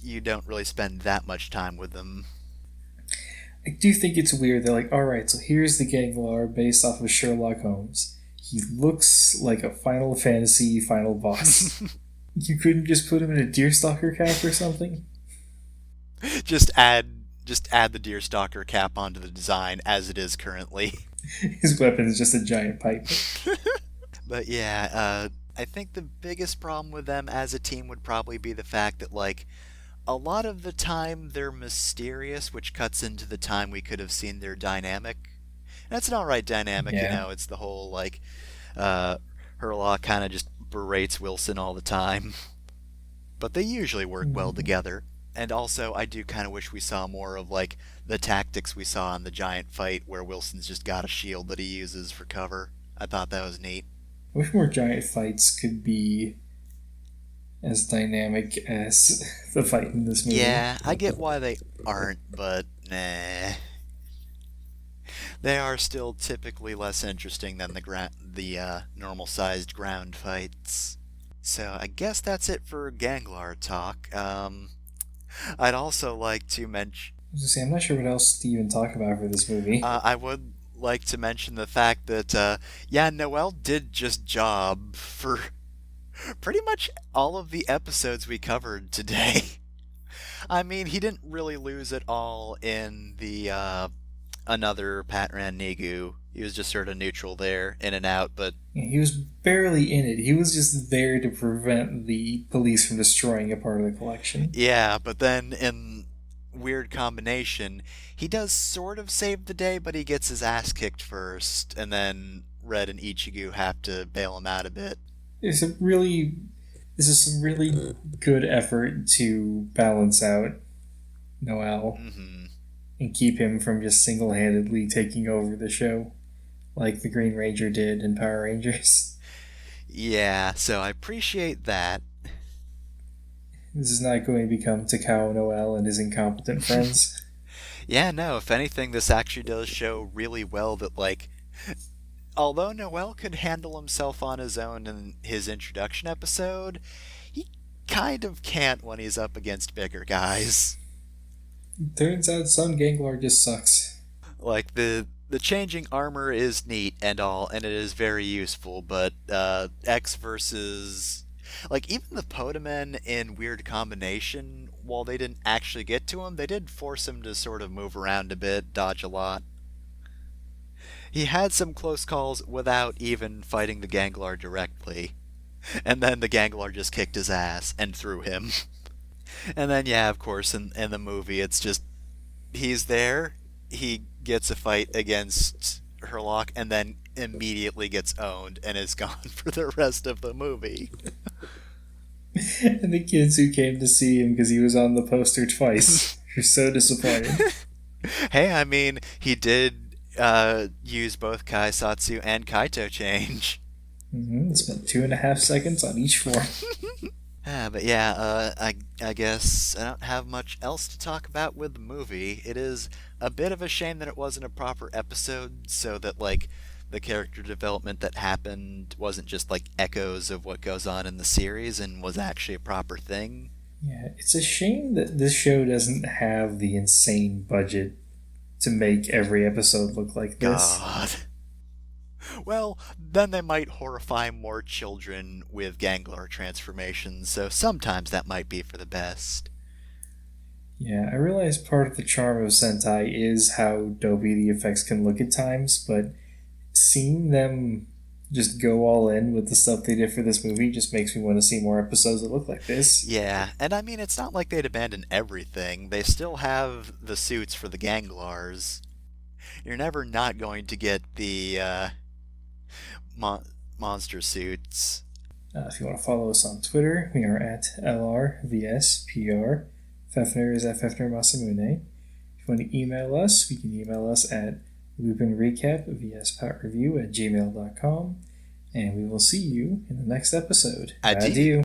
you don't really spend that much time with them. I do think it's weird. They're like, alright, so here's the Ganglar based off of Sherlock Holmes. He looks like a Final Fantasy final boss. You couldn't just put him in a Deerstalker cap or something? Just add the Deerstalker cap onto the design as it is currently. His weapon is just a giant pipe. But yeah, I think the biggest problem with them as a team would probably be the fact that, like, a lot of the time they're mysterious, which cuts into the time we could have seen their dynamic. And it's an alright dynamic, Yeah. it's the whole, like, Herlock kind of just berates Wilson all the time. But they usually work well together. And also, I do kind of wish we saw more of, like, the tactics we saw in the giant fight where Wilson's just got a shield that he uses for cover. I thought that was neat. I wish more giant fights could be as dynamic as the fight in this movie. Yeah, I get why they aren't, but nah. They are still typically less interesting than the normal-sized ground fights. So I guess that's it for Ganglar talk. I'd also like to mention. I was gonna say, I'm not sure what else to even talk about for this movie. I would like to mention the fact that, yeah, Noel did just job for pretty much all of the episodes we covered today. I mean, he didn't really lose at all in the another Patran Negu. He was just sort of neutral there, in and out, but He was barely in it. He was just there to prevent the police from destroying a part of the collection. yeah, but then in weird combination, he does sort of save the day, but he gets his ass kicked first, and then Red and Ichigo have to bail him out a bit. It's a really, this is some really good effort to balance out Noel and keep him from just single-handedly taking over the show, like the Green Ranger did in Power Rangers. Yeah, so I appreciate that. This is not going to become Takao Noel and his incompetent friends. Yeah, no, if anything, this actually does show really well that, like, although Noel could handle himself on his own in his introduction episode, he kind of can't when he's up against bigger guys. Turns out Sun Ganglar just sucks. Like, the changing armor is neat and all, and it is very useful, but X versus... Like, even the Podamen in Weird Combination, while they didn't actually get to him, they did force him to sort of move around a bit, dodge a lot. He had some close calls without even fighting the Ganglar directly. And then the Ganglar just kicked his ass and threw him. And then, yeah, of course, in the movie, it's just... He's there, he gets a fight against Herlock, and then immediately gets owned and is gone for the rest of the movie. And the kids who came to see him because he was on the poster twice are so disappointed. Hey, I mean, he did use both Kaisatsu and Kaito change. Spent 2.5 seconds on each form. But yeah, I guess I don't have much else to talk about with the movie. It is a bit of a shame that it wasn't a proper episode, so that, like, the character development that happened wasn't just, like, echoes of what goes on in the series and was actually a proper thing. Yeah, it's a shame that this show doesn't have the insane budget to make every episode look like this. God. Well, then they might horrify more children with Ganglar transformations, so sometimes that might be for the best. Yeah, I realize part of the charm of Sentai is how dopey the effects can look at times, but seeing them just go all in with the stuff they did for this movie just makes me want to see more episodes that look like this. Yeah, and I mean, it's not like they'd abandon everything. They still have the suits for the Ganglars. You're never not going to get the monster suits. If you want to follow us on Twitter, we are at LRVSPR. Fefner is at Fefner Masamune. If you want to email us, we can email us at LupinRecap vs PatReview@gmail.com. And we will see you in the next episode. Adieu. Adieu.